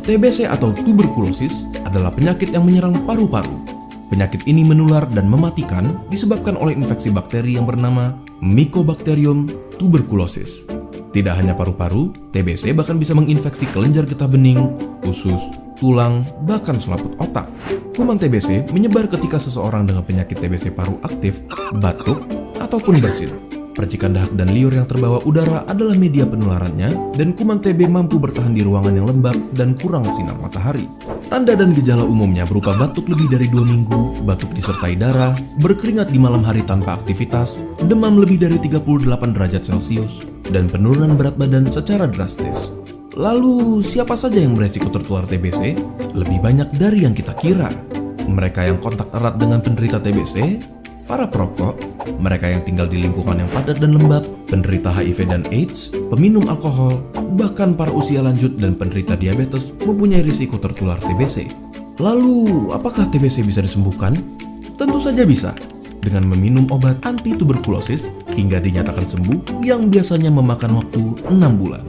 TBC atau tuberkulosis adalah penyakit yang menyerang paru-paru. Penyakit ini menular dan mematikan disebabkan oleh infeksi bakteri yang bernama Mycobacterium tuberculosis. Tidak hanya paru-paru, TBC bahkan bisa menginfeksi kelenjar getah bening, usus, tulang, bahkan selaput otak. Kuman TBC menyebar ketika seseorang dengan penyakit TBC paru aktif, batuk, ataupun bersin. Percikan dahak dan liur yang terbawa udara adalah media penularannya, dan kuman TB mampu bertahan di ruangan yang lembab dan kurang sinar matahari. Tanda dan gejala umumnya berupa batuk lebih dari 2 minggu, batuk disertai darah, berkeringat di malam hari tanpa aktivitas, demam lebih dari 38 derajat Celcius, dan penurunan berat badan secara drastis. Lalu, siapa saja yang beresiko tertular TBC? Lebih banyak dari yang kita kira. Mereka yang kontak erat dengan penderita TBC, para perokok, mereka yang tinggal di lingkungan yang padat dan lembab, penderita HIV dan AIDS, peminum alkohol, bahkan para usia lanjut dan penderita diabetes mempunyai risiko tertular TBC. Lalu, apakah TBC bisa disembuhkan? Tentu saja bisa, dengan meminum obat anti tuberkulosis hingga dinyatakan sembuh yang biasanya memakan waktu 6 bulan.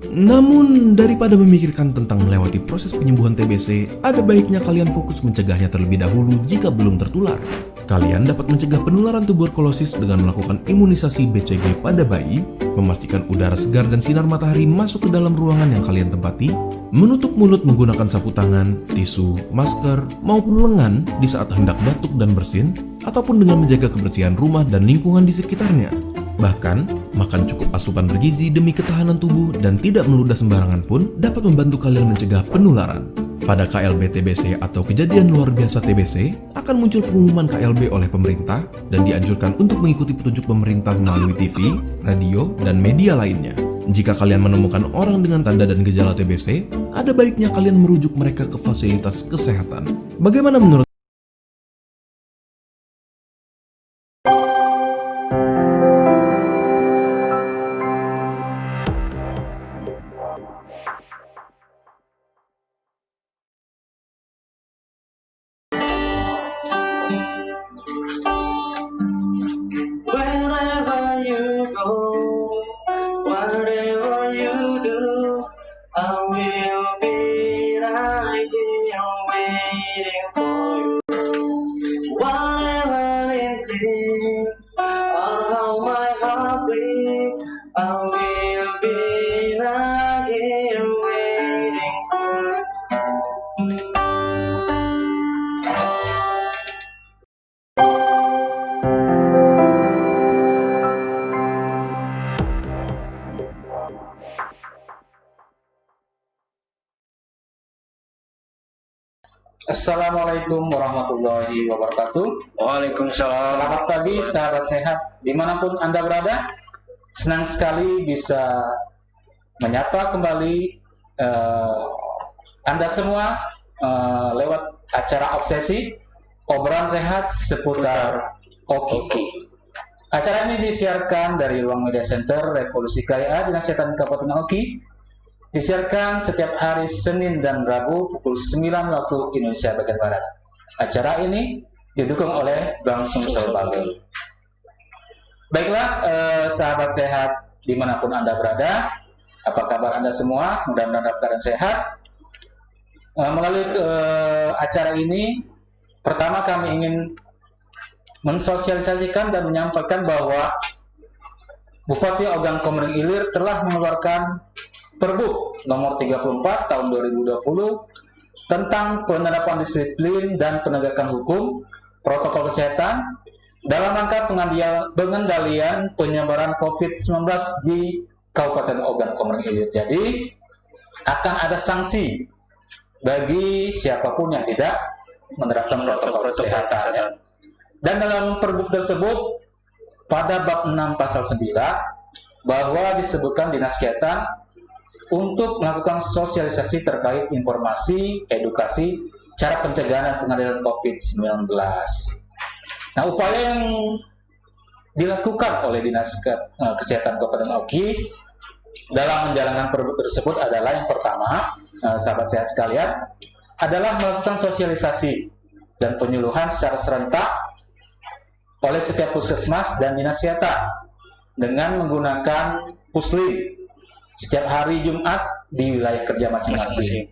Namun, daripada memikirkan tentang melewati proses penyembuhan TBC, ada baiknya kalian fokus mencegahnya terlebih dahulu jika belum tertular. Kalian dapat mencegah penularan tuberkulosis dengan melakukan imunisasi BCG pada bayi, memastikan udara segar dan sinar matahari masuk ke dalam ruangan yang kalian tempati, menutup mulut menggunakan sapu tangan, tisu, masker, maupun lengan di saat hendak batuk dan bersin, ataupun dengan menjaga kebersihan rumah dan lingkungan di sekitarnya. Bahkan, makan cukup asupan bergizi demi ketahanan tubuh dan tidak meludah sembarangan pun dapat membantu kalian mencegah penularan. Pada KLB TBC atau kejadian luar biasa TBC, akan muncul pengumuman KLB oleh pemerintah dan dianjurkan untuk mengikuti petunjuk pemerintah melalui TV, radio, dan media lainnya. Jika kalian menemukan orang dengan tanda dan gejala TBC, ada baiknya kalian merujuk mereka ke fasilitas kesehatan. Bagaimana menurut Wherever you go, whatever you do, I will be right here waiting for you. Whatever it is, or how my heart beats, I will be right here waiting for you. Assalamualaikum warahmatullahi wabarakatuh. Waalaikumsalam. Selamat pagi sahabat sehat dimanapun Anda berada. Senang sekali bisa menyapa kembali Anda semua lewat acara Obsesi, obrolan sehat seputar Oki. Acara ini disiarkan dari Ruang Media Center Revolusi KIA Dinas Kesehatan Kabupaten Oki. Disiarkan setiap hari Senin dan Rabu pukul 9 waktu Indonesia bagian Barat. Acara ini didukung oleh Bank Sumsel Bangil. Baiklah, sahabat sehat dimanapun Anda berada, apa kabar Anda semua? Mudah-mudahan dalam keadaan sehat. Melalui acara ini, pertama kami ingin mensosialisasikan dan menyampaikan bahwa Bupati Ogan Komering Ilir telah mengeluarkan Perbuk nomor 34 tahun 2020 tentang penerapan disiplin dan penegakan hukum protokol kesehatan dalam rangka pengendalian penyebaran COVID-19 di Kabupaten Ogan Komering Ilir. Jadi akan ada sanksi bagi siapapun yang tidak menerapkan protokol kesehatan. Dan dalam Perbuk tersebut pada bab 6 pasal 9 bahwa disebutkan Dinas Kesehatan untuk melakukan sosialisasi terkait informasi, edukasi, cara pencegahan dan pengendalian COVID-19. Nah, upaya yang dilakukan oleh Dinas Kesehatan Kabupaten Oki dalam menjalankan Perbuk tersebut adalah yang pertama, sahabat sehat sekalian, adalah melakukan sosialisasi dan penyuluhan secara serentak oleh setiap puskesmas dan dinas kesehatan dengan menggunakan puslim setiap hari Jumat di wilayah kerja masing-masing.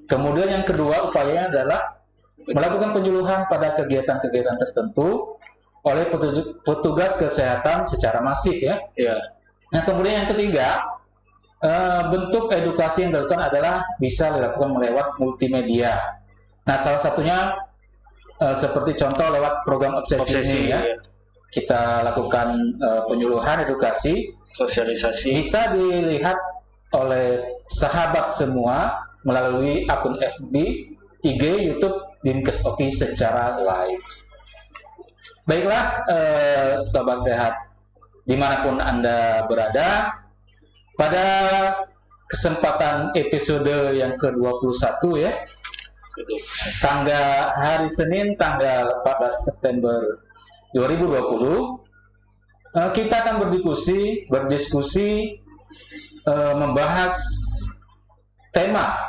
Kemudian yang kedua upayanya adalah melakukan penyuluhan pada kegiatan-kegiatan tertentu oleh petugas kesehatan secara masif ya. Ya. Nah kemudian yang ketiga, bentuk edukasi yang dilakukan adalah bisa dilakukan melewat multimedia. Nah salah satunya seperti contoh lewat program obsesi ini ya. Kita lakukan penyuluhan edukasi, Sosialisasi. bisa dilihat oleh sahabat semua melalui akun FB, IG, YouTube Dinkes Oki secara live. Baiklah, sobat sehat, dimanapun Anda berada, pada kesempatan episode yang ke-21 ya, hari Senin tanggal 14 September 2020, kita akan berdiskusi membahas tema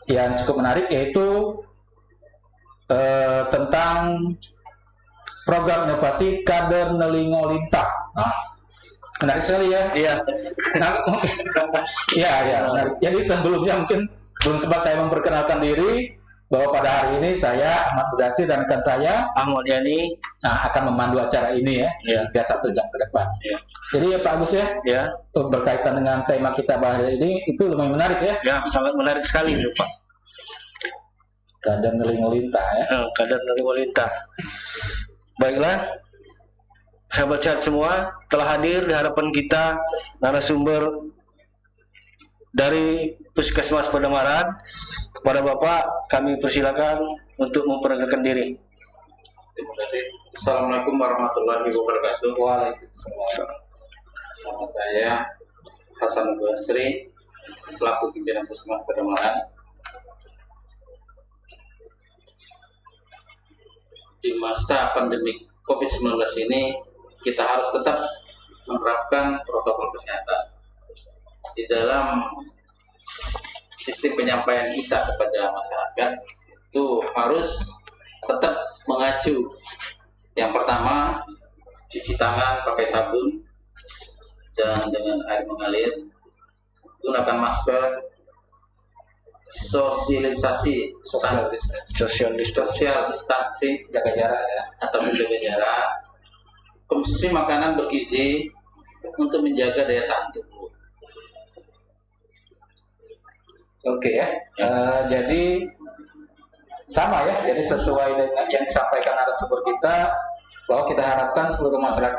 yang cukup menarik, yaitu tentang program inovasi Kader Nelingolinta. Nah, menarik sekali ya. Iya. Ya, menarik. Jadi sebelumnya mungkin belum sempat saya memperkenalkan diri bahwa pada hari ini saya Ahmad Mudasir dan rekan saya Ahmad Yani akan memandu acara ini ya, hingga 1 jam ke depan. Ya. Jadi ya Pak Agus ya, berkaitan dengan tema kita hari ini itu lumayan menarik ya. Ya, sangat menarik sekali Pak. Kader Nelingolinta ya. Kader Nelingolinta. Baiklah, sahabat sehat semua, telah hadir di hadapan kita narasumber dari Puskesmas Pademangan. Kepada Bapak, kami persilakan untuk memperkenalkan diri. Terima kasih. Assalamualaikum warahmatullahi wabarakatuh. Waalaikumsalam. Nama saya Hasan Basri, selaku pimpinan Puskesmas Pademangan. Di masa pandemi COVID-19 ini, kita harus tetap menerapkan protokol kesehatan di dalam sistem penyampaian kita kepada masyarakat. Itu harus tetap mengacu. Yang pertama, cuci tangan pakai sabun dan dengan air mengalir, gunakan masker, sosialisasi, Social distancing, Jaga jarak ya. atau menjaga jarak, konsumsi makanan bergizi untuk menjaga daya tahan tubuh. Oke ya. Jadi sama ya. Jadi sesuai dengan yang disampaikan narasumber kita, bahwa kita harapkan seluruh masyarakat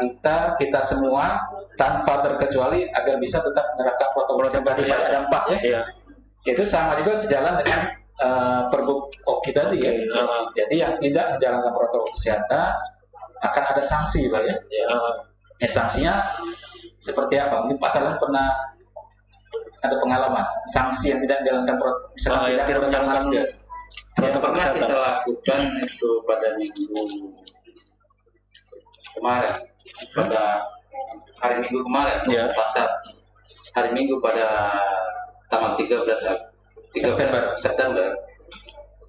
kita semua tanpa terkecuali agar bisa tetap menerapkan protokol kesehatan di pada dampak ya. Iya. Itu sama juga sejalan dengan Pergub Oki tadi ya. Jadi yang tidak menjalankan protokol kesehatan akan ada sanksi Pak ya. Ya sanksinya seperti apa? Mungkin Pak Salam pernah ada pengalaman sanksi yang tidak menjalankan protokol tidak menjalankan Yang pernah kita lakukan itu pada minggu kemarin, pada hari Minggu kemarin, pasar hari Minggu pada tanggal 13 September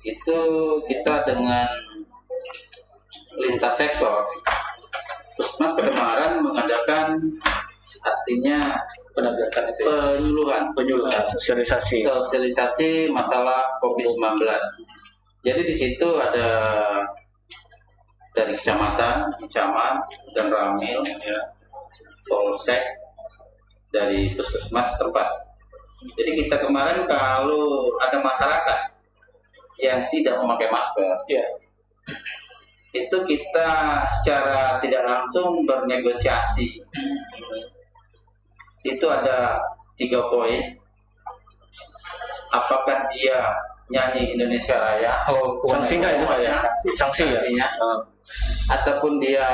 itu kita dengan lintas sektor Puskesmas Pademangan mengadakan, artinya penyuluhan sosialisasi masalah COVID-19. Jadi di situ ada dari kecamatan, camat dan ramil, polsek, dari puskesmas tempat. Jadi kita kemarin kalau ada masyarakat yang tidak memakai masker, itu kita secara tidak langsung bernegosiasi. Itu ada 3 poin. Apakah dia nyanyi Indonesia Raya? Sanksinya itu Pak ya? Sanksi ya? Ataupun dia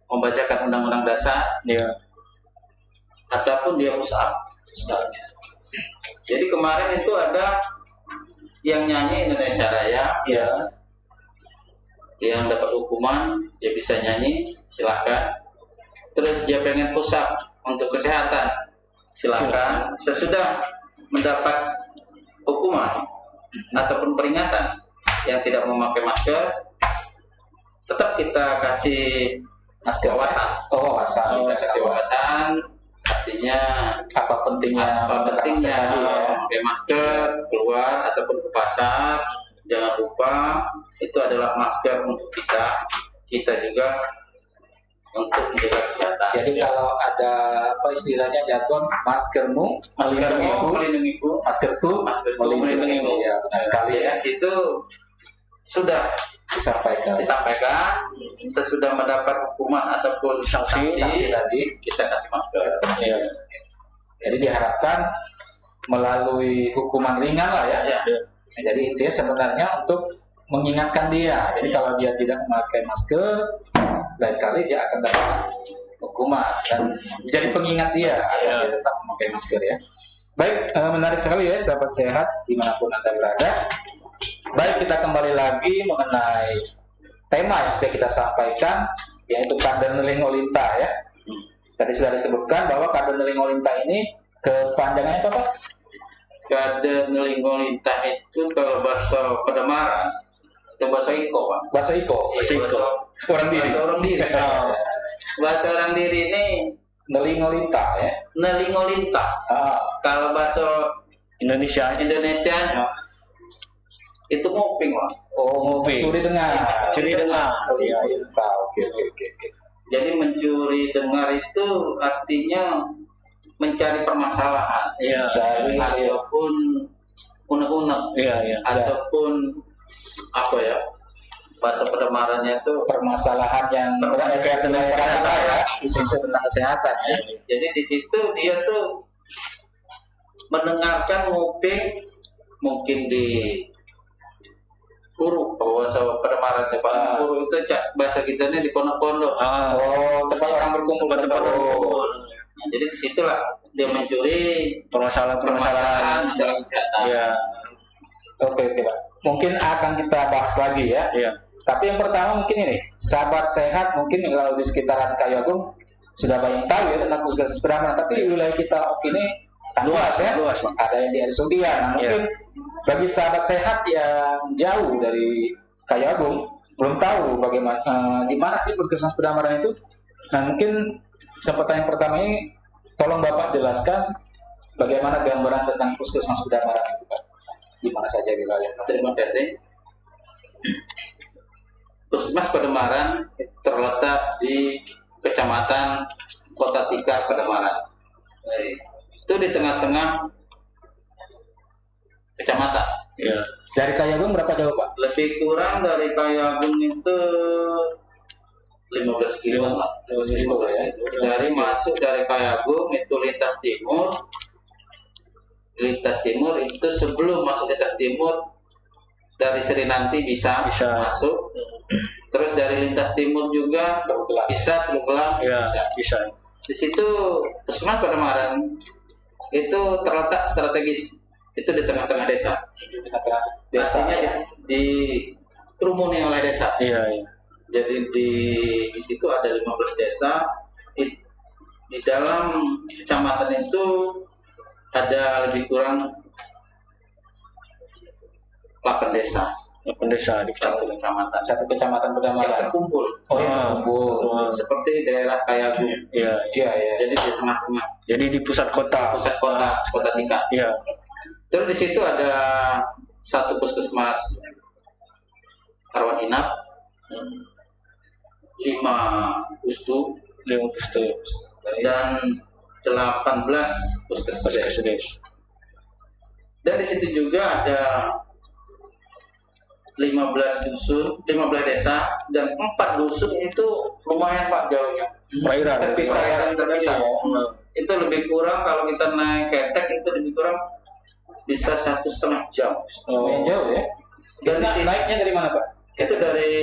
membacakan Undang-Undang Dasar? Ataupun dia push up? Jadi kemarin itu ada yang nyanyi Indonesia Raya, yang dapat hukuman, dia bisa nyanyi, silakan. Terus dia pengen push up untuk kesehatan, silakan. Sesudah mendapat hukuman ataupun peringatan yang tidak memakai masker, tetap kita kasih wawasan. Kita kasih wawasan artinya Apa pentingnya apa menggunakan pentingnya masker tadi ya? pakai masker keluar ataupun ke pasar. Jangan lupa itu adalah masker untuk kita juga untuk menjaga kesehatan. Jadi kalau ada apa istilahnya jargon, maskermu maskermu melindungiku, maskerku melindungimu. Ya, benar sekali ya. Itu sudah Disampaikan sesudah mendapat hukuman ataupun sanksi tadi. kita kasih masker. Ya. Jadi diharapkan melalui hukuman ringan lah ya. Ya. Jadi intinya sebenarnya untuk mengingatkan dia. Jadi kalau dia tidak memakai masker, lain kali dia akan dapat hukuman dan jadi pengingat dia agar dia tetap memakai masker ya. Baik, menarik sekali ya sahabat sehat dimanapun Anda berada. Baik, kita kembali lagi mengenai tema yang sudah kita sampaikan, yaitu Kadeneling Olinta ya. Tadi sudah disebutkan bahwa Kadeneling Olinta ini kepanjangannya apa Pak? Kadeneling Olinta itu kalau bahasa Padamaran itu bahasa Iko, Pak. Bahasa Iko. Orang diri. Bahasa orang diri. Bahasa orang diri ini Neling Olinta ya. Neling Olinta. Kalau bahasa Indonesia itu nguping, Pak. Oh, curi dengar. Curi dengar. Neling Olinta. Oke. Jadi mencuri dengar itu artinya mencari permasalahan, Cari ataupun unek-unek, ataupun apa ya bahasa Padamarannya itu permasalahan yang berkaitan dengan kesehatan ya, isu-isu tentang kesehatan ya. Jadi di situ dia tuh mendengarkan nguping mungkin di guru bahasa Padamaran Pak. Guru itu bahasa kitanya di pondok-pondok. Oh, tempat orang berkumpul. Nah, jadi disitulah dia mencuri permasalahan masalah kesehatan. ya. Oke Pak. Mungkin akan kita bahas lagi ya. Tapi yang pertama mungkin ini, sahabat sehat mungkin kalau di sekitaran Kayu Agung sudah banyak tahu ya tentang puskesmas Pradamaran. Tapi wilayah kita ini akan luas ya. Ada yang di Arisudian. Nah, mungkin bagi sahabat sehat yang jauh dari Kayu Agung belum tahu bagaimana di mana sih puskesmas Pradamaran itu. Nah, mungkin kesempatan yang pertama ini tolong Bapak jelaskan bagaimana gambaran tentang puskesmas Pradamaran itu Pak. Di mana saja wilayah. Terima kasih. Puskesmas Pradamaran terletak di Kecamatan Kota Tikar, Pradamaran. Itu di tengah-tengah kecamatan. Dari Kayu Agung berapa jauh Pak? Lebih kurang dari Kayu Agung itu 15 kilo. 15 kilo ya. Dari masuk dari Kayu Agung itu lintas timur. Lintas timur itu sebelum masuk lintas timur dari Seri Nanti bisa masuk. Terus dari lintas timur juga bisa Teluk Gelam bisa. Di situ Puskesmas Pradamaran itu terletak strategis. Itu di tengah-tengah desa. Di tengah-tengah desa. Artinya dikerumuni oleh desa. Jadi di situ ada 15 desa. Di dalam kecamatan itu ada lebih kurang 8 desa. 8 desa di kecamatan. Satu kecamatan Pradamaran. Yang terkumpul. Terkumpul. Seperti daerah Kayu Agung. Iya. Jadi di tengah-tengah. Jadi di pusat kota. Kota Tikar. Terus di situ ada satu puskesmas rawat inap, 5 pustu, dan 18 puskesdes. Dan di situ juga ada 15 dusun, 15 desa, dan 4 dusun itu lumayan Pak jauhnya. Terpisah. Itu lebih kurang kalau kita naik ketek itu lebih kurang bisa 1,5 jam. Lumayan jauh ya. Dan naiknya dari mana Pak? Itu dari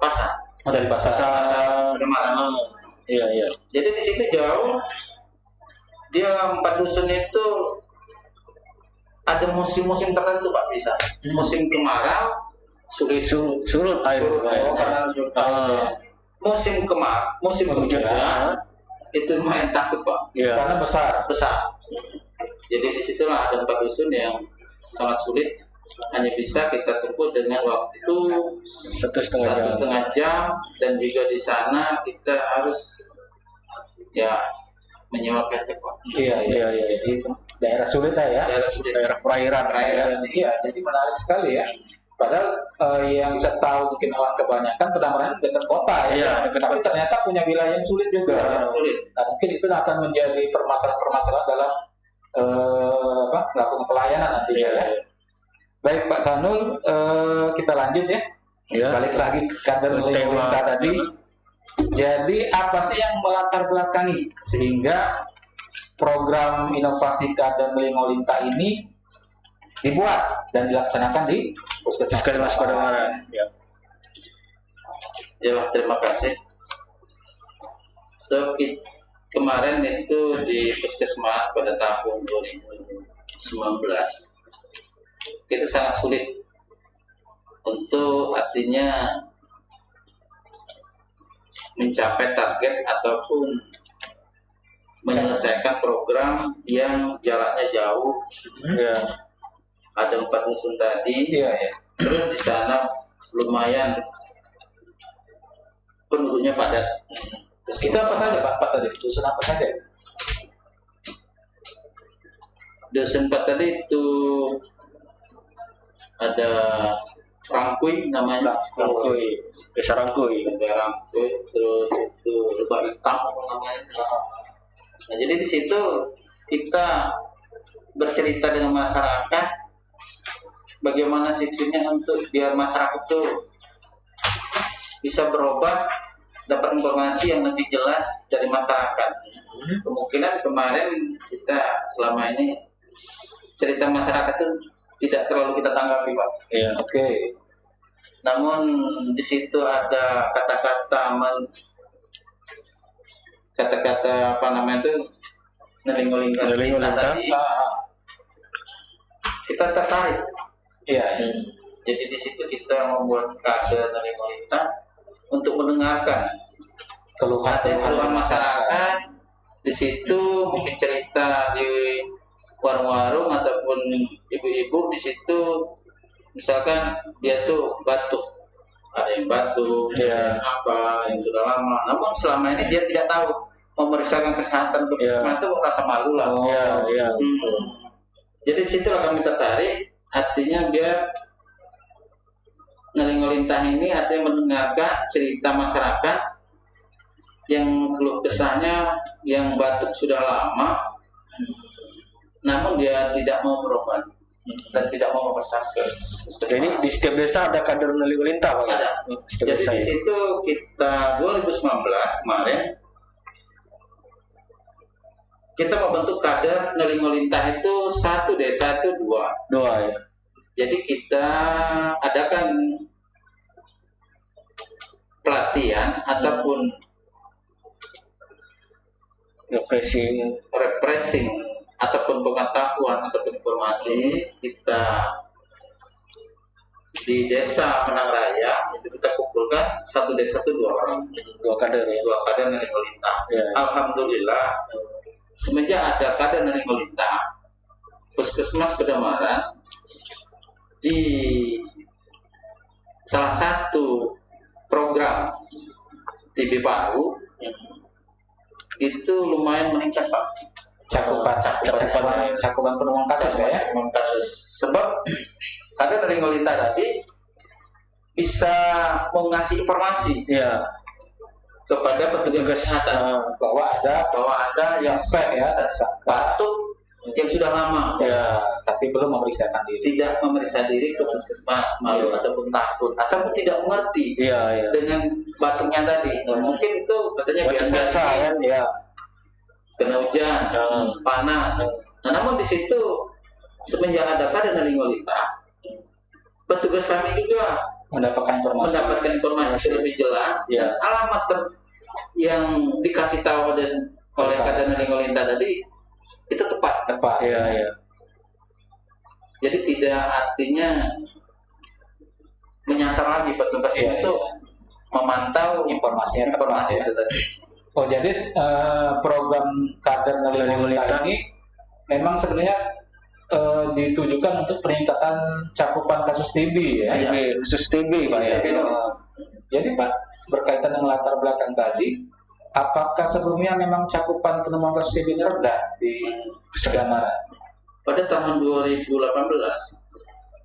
pasar. Dari pasar. Pradamaran. Jadi di situ jauh. Dia 4 dusun itu ada musim-musim tertentu Pak bisa. Musim kemarau surut air. Karena surut air. Musim hujan itu lumayan takut Pak. Karena besar. Jadi disitulah ada 4 dusun yang sangat sulit. Hanya bisa kita tempuh dengan waktu 1,5 jam, dan juga di sana kita harus menyewa PT Pak. Iya. Jadi itu daerah sulit lah ya. Daerah sulit. Daerah perairan. Iya, jadi menarik sekali ya. Padahal yang saya tahu mungkin orang kebanyakan Petamburan dekat kota ya. Iya, dekat Tapi kota. ternyata punya wilayah yang sulit juga. Daerah sulit. Nah, mungkin itu akan menjadi permasalahan-permasalahan dalam melakukan pelayanan nantinya ya. Baik Pak Sanul, kita lanjut ya. Ya. Balik lagi ke kader Tema Lingkungan tadi. Jadi apa sih yang melatar belakangi sehingga program inovasi kader Lingolinta ini dibuat dan dilaksanakan di Puskesmas Pademangan. Ya. Ya, terima kasih. So, kemarin itu di Puskesmas pada tahun 2019 kita sangat sulit untuk artinya mencapai target ataupun menyelesaikan program yang jaraknya jauh. Ya. Ada 4 dusun tadi, Iya. terus di sana lumayan penduduknya padat. Terus itu apa saja Pak tadi? Dusun apa saja? Dusun 4 tadi itu ada Rangkui namanya, Rangkui. Desa Rangkui. Rangkui, terus itu Lebak Hitam namanya. Nah, jadi di situ kita bercerita dengan masyarakat bagaimana sistemnya untuk biar masyarakat itu bisa berubah, dapat informasi yang lebih jelas dari masyarakat. Kemungkinan kemarin kita selama ini cerita masyarakat itu tidak terlalu kita tanggapi, Pak. Iya. Oke. Namun di situ ada kata-kata apa namanya itu nelingolingkan tadi, kita tertarik. Iya. Jadi di situ kita membuat kader nelingolingkan untuk mendengarkan keluhan masyarakat. Di situ mungkin cerita di warung-warung ataupun ibu-ibu di situ, misalkan dia tuh batuk, ada yang batuk, Iya. yang apa yang sudah lama. Namun selama ini dia tidak tahu memeriksakan kesehatan puskesmas itu rasa malu lah. Iya. Jadi di situ kami tertarik, artinya biar Ngelingolintah ini artinya mendengarkan cerita masyarakat yang keluh kesahnya yang batuk sudah lama, namun dia tidak mau berobat dan tidak mau memersahkan. Jadi di setiap desa ada kader Ngelingolintah, Pak. Ada. Setiap Jadi desa. di situ kita 2019 kemarin kita membentuk kader Ngelingolintah itu satu desa itu dua. Ya. Jadi kita adakan pelatihan ataupun refreshing ataupun pengetahuan ataupun informasi kita di desa Menang Raya itu kita kumpulkan satu desa itu 2 orang, 2 kader ya. 2 kader Ngelingolintah. Ya. Alhamdulillah semenjak ada kader Ngelingolintah, Puskesmas Pademangan di salah satu program TB baru itu lumayan meningkat, Pak. Cakupan penumpang kasus ya. Penumpang kasus. Sebab kader Ngelingolintah tadi bisa mengasih informasi Iya. kepada petugas kesehatan Bahwa ada yang suspek ya, batuk yang sudah lama, ya, tapi belum memeriksakan diri. tidak memeriksa diri ke puskesmas, malu ataupun takut ataupun tidak mengerti Iya. dengan batuknya tadi. Mungkin itu katanya biasa kan ya. kena hujan, panas. Nah, namun di situ semenjak ada kader Ngelingolintah, petugas kami juga Mendapatkan informasi lebih jelas Ya. dan alamat yang dikasih tahu oleh kader Ngelingolintah tadi itu tepat. Iya. Jadi tidak artinya menyasar lagi petugas itu memantau informasi itu tadi. Oh, jadi program kader Ngelingolintah ini memang sebenarnya ditujukan untuk peningkatan cakupan kasus TB ya. Khusus TB, Pak ya. Jadi Pak, berkaitan dengan latar belakang tadi, apakah sebelumnya memang cakupan penemuan kasus TB ini rendah di Pademangan? Pada tahun 2018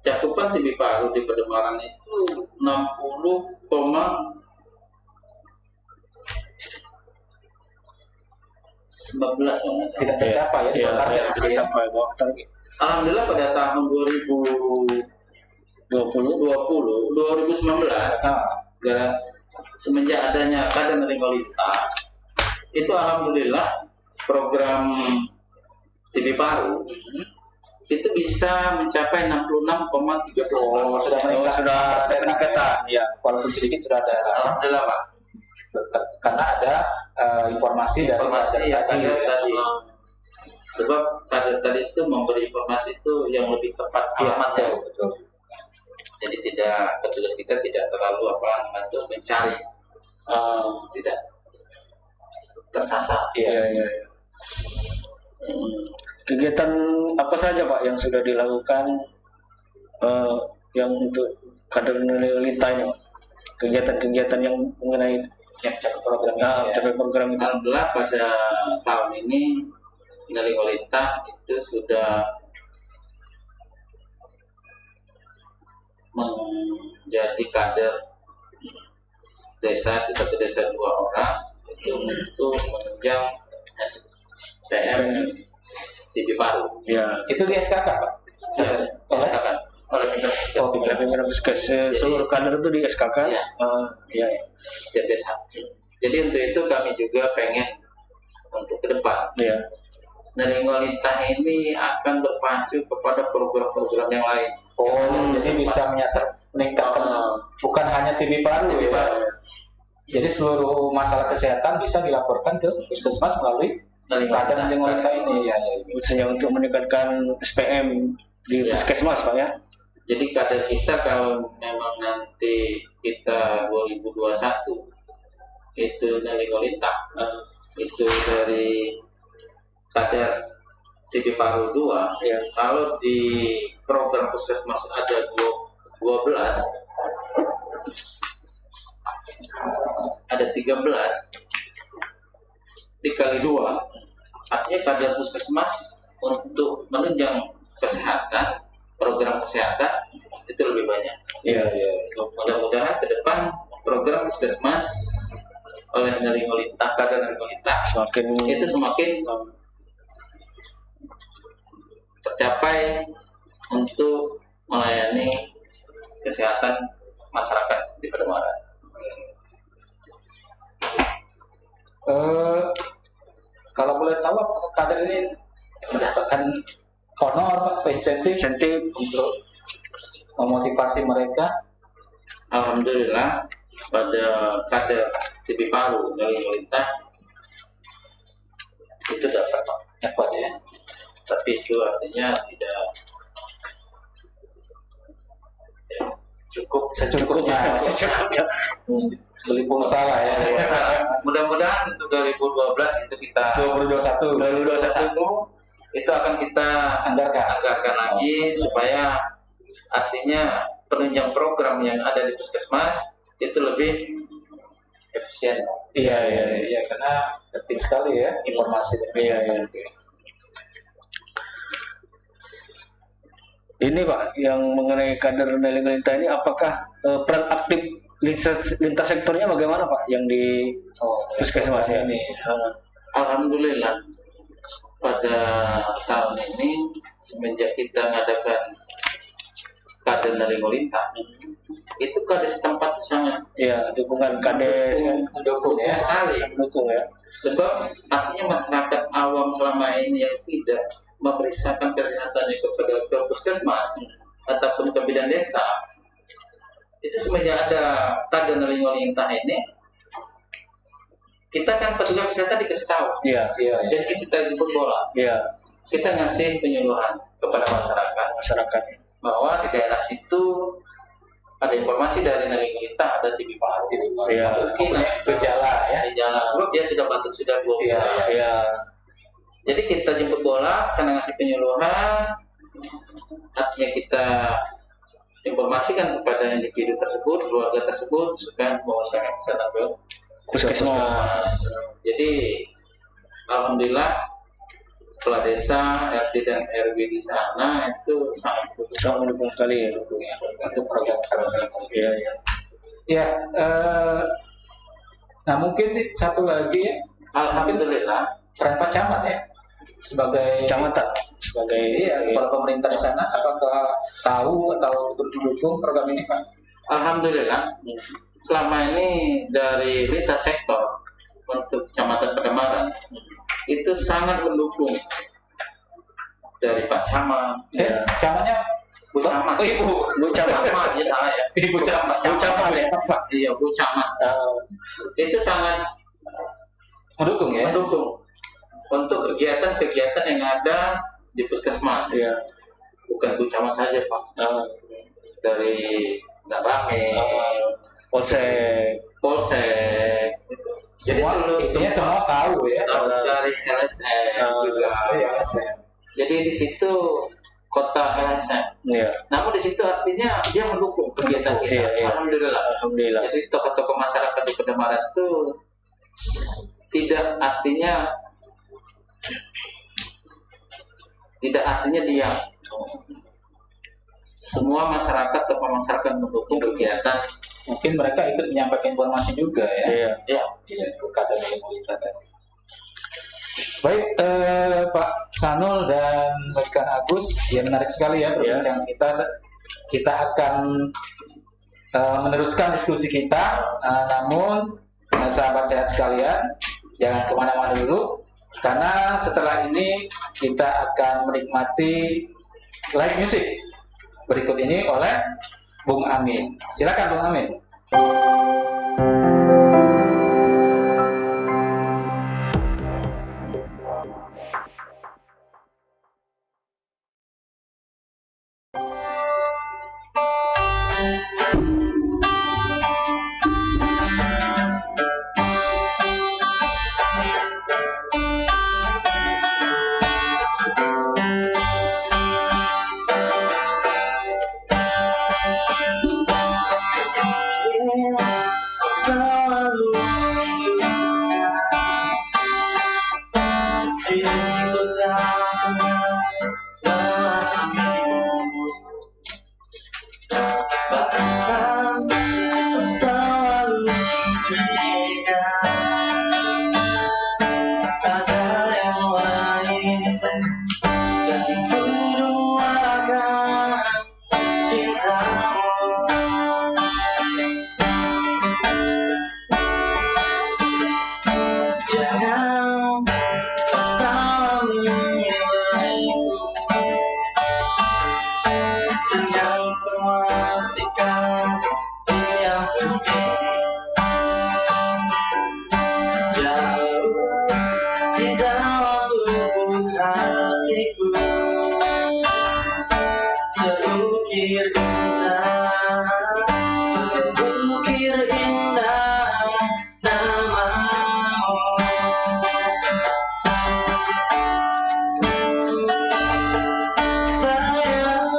cakupan TB paru di Pademangan itu 60,19 kalau nggak salah. Tidak tercapai ya di bawah target masih ya. tercapai bawah target. Alhamdulillah pada tahun 2019 gara semenjak adanya Kadar Nerlingolita itu alhamdulillah program TB paru itu bisa mencapai 66,13%. Sudah meningkat. Sudah peningkatan ya. Walaupun sedikit sudah ada. Alhamdulillah Pak. Karena ada informasi dari Informasi yang tadi. tadi. Sebab kader tadi itu memberi informasi itu yang lebih tepat Iya, alamatnya. betul. Jadi petugas kita tidak terlalu untuk mencari, tidak tersasar. Iya. Kegiatan apa saja Pak yang sudah dilakukan yang untuk kader Nerlingolita ini? Kegiatan-kegiatan yang mengenai Yang cakup program ini. Ya. cakup program itu. Alhamdulillah pada tahun ini Nerlingolita itu sudah menjadi kader desa, itu satu desa 2 orang itu untuk menunjang SPM TB paru. Ya. Itu di SKK, Pak. Ya, silakan. Oleh pimpinan Oh, puskesmas. Pimpinan Puskes seluruh kader itu di SKK. Iya. Ya. Setiap desa. Jadi untuk itu kami juga pengen untuk ke depan Ya. Nerlingolita ini akan berpacu kepada program-program yang lain. Jadi bisa meningkatkan bukan hanya TB paru ya. Jadi seluruh masalah kesehatan bisa dilaporkan ke puskesmas melalui kader Nerlingolita ini ya. Khususnya untuk meningkatkan SPM di Ya. Puskesmas Pak ya. Jadi kader kita kalau memang nanti kita 2021 itu Nerlingolita itu dari kader TB paru 2 Ya. kalau di program puskesmas ada 12 ada 13 dikali 2 artinya kader puskesmas untuk menunjang kesehatan program kesehatan itu lebih banyak. Iya. Mudah-mudahan ke depan program puskesmas oleh Nerlingolita, kader Nerlingolita itu semakin tercapai untuk melayani kesehatan masyarakat di Pademangan. Kalau boleh tahu apakah kader ini mendapatkan honor Pak, insentif untuk memotivasi mereka? Alhamdulillah pada kader TB paru Nerlingolita itu dapat Ya. tapi itu artinya tidak Cukup secukupnya. Beli pulsa lah ya. mudah-mudahan untuk 2012 itu kita 2021 itu akan kita anggarkan lagi supaya artinya penunjang program yang ada di puskesmas itu lebih efisien. Iya, karena penting sekali ya informasi dari masyarakat. Ini Pak, yang mengenai kader Nerlingolita ini, apakah peran aktif lintas sektornya bagaimana Pak yang di puskesmas ya? Ini. Alhamdulillah pada tahun ini semenjak kita mengadakan kader Nerlingolita itu kades tempat sangat dukungan kades kan Mendukung ya. sekali. mendukung ya. Sebab artinya masyarakat awam selama ini yang tidak memeriksakan kesehatannya ke puskesmas ataupun ke bidan desa itu semenjak ada kader Nerlingolita ini kita kan petugas kesehatan dikasih tahu. Iya. Jadi kita jemput bola. Iya, Kita ngasih penyuluhan kepada masyarakat. bahwa di daerah situ ada informasi dari Nerlingolita ada TB paru. Iya. Mungkin Gejala ya. di jalan sebab dia sudah batuk sudah 2 bulan. Iya. Jadi kita jemput bola, sana ngasih penyuluhan, artinya kita informasikan kepada individu tersebut, keluarga tersebut, supaya membawa kesehatan puskesmas. Jadi alhamdulillah kepala desa, RT dan RW di sana itu sangat Mendukung sekali ya. untuk program-program. Iya, iya. Ya, nah mungkin satu lagi ya, alhamdulillah peran Pak Camat ya sebagai Kecamatan sebagai kepala pemerintah di sana, apakah tahu atau berdukung program ini Pak? alhamdulillah selama ini dari lintas sektor untuk Kecamatan Pademangan itu sangat mendukung dari Pak Camat. Camatnya Bu Camat. Oh, Ibu. Bu Camat ya salah ya. Ibu Camat. Camat ya. Iya, Bu Camat. Itu sangat Mendukung ya. mendukung untuk kegiatan-kegiatan yang ada di puskesmas. Iya. Bukan Bu Camat saja, Pak. Dari Darame, Polsek. Polsek. Jadi Isinya semua tahu ya. dari LSM juga. LSM. Jadi di situ kota LSM. Iya. Namun di situ artinya dia mendukung kegiatan kita. Iya, iya. Alhamdulillah. Alhamdulillah. Jadi tokoh-tokoh masyarakat di Pademangan itu tidak artinya diam. Semua masyarakat, tokoh masyarakat mendukung kegiatan. Mungkin mereka ikut menyampaikan informasi juga ya. Iya. Ya, Iya, ke kata dari Mulita tadi. Baik, Pak Sanul dan rekan Agus, ya menarik sekali ya perbincangan kita. Kita akan meneruskan diskusi kita, namun sahabat sehat sekalian, jangan kemana-mana dulu, karena setelah ini kita akan menikmati live music berikut ini oleh Bung Amin. Silakan Bung Amin. Selalu bahkan selalu ada yang lain dan berduakan cintamu. Jangan salah menilaiku dengan semua sikap yang begini. Jauh di dalam lubuk hatiku terukir indah, terukir indah namamu. Sayang,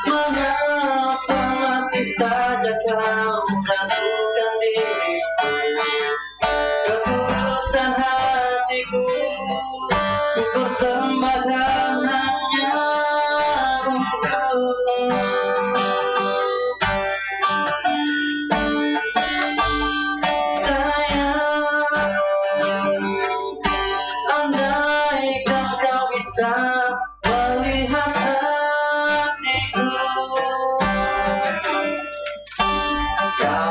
mengapa masih saja kau meragukan diriku? Ketulusan hatiku ku persembahkan hanya untukmu. Sayang, andaikan kau bisa melihat hatiku, kau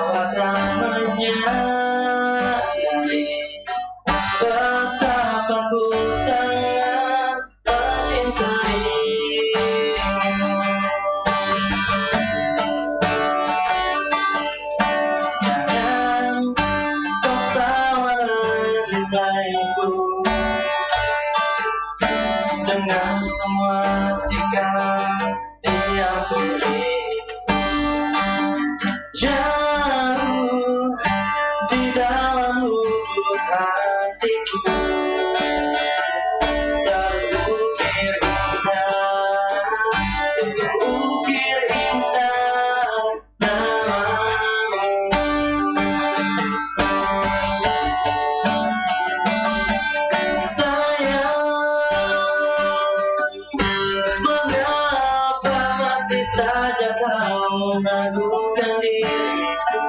saja kau meragukan diriku,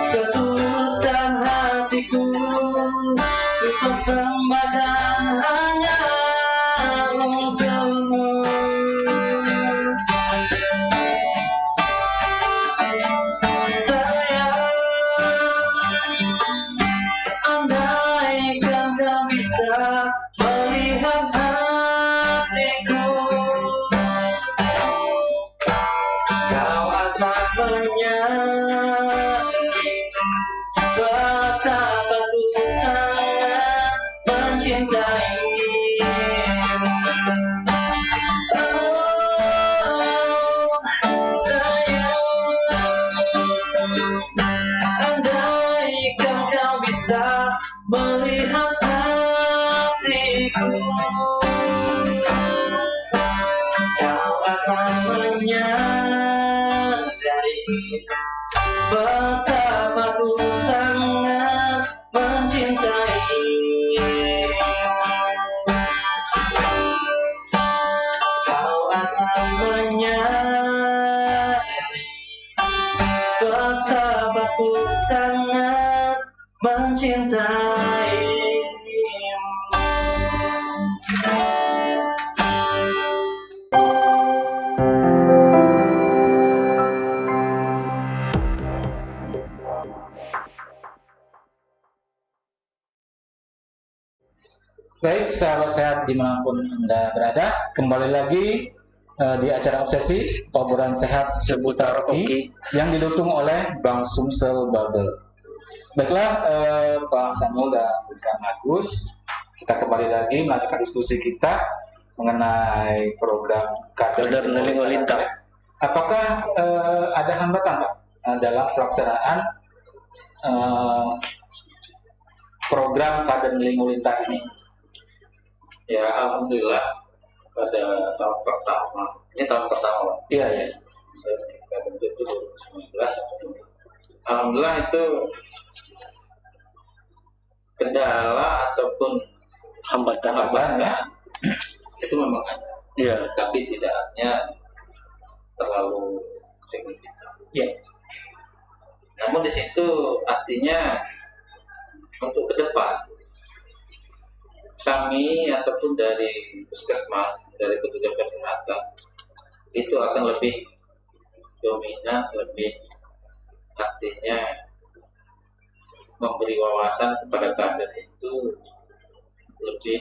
ketulusan hatiku ku persembahkan hanya untukmu. Sayang, andaikan kau bisa melihat hatiku, kau akan menyadari betapa ku sangat mencintaimu. Oh, sayang, andaikan kau bisa melihat hatiku, kau akan menyadari betapa ku sangat mencintaimu. Kau akan menyadari betapa ku sangat mencintaimu. Baik, sahabat sehat dimanapun Anda berada, kembali lagi di acara Obsesi, obrolan sehat seputar hoki yang didukung oleh Bang Sumsel Babel. Baiklah, Pak Samuel dan Kang Agus, kita kembali lagi melanjutkan diskusi kita mengenai program Kader Lingolita. Apakah ada hambatan, Pak, dalam pelaksanaan program Kader Lingolita ini? Ya, alhamdulillah pada tahun pertama, ini tahun pertama, Pak. Iya, ya. Saya bentuk itu 2019. Alhamdulillah itu kendala ataupun Hambatan. ya, itu memang ada, Iya. tapi tidaknya terlalu signifikan. Iya. Namun di situ artinya untuk ke depan kami ataupun dari puskesmas, dari petugas kesehatan itu akan lebih dominan, lebih artinya memberi wawasan kepada kader itu lebih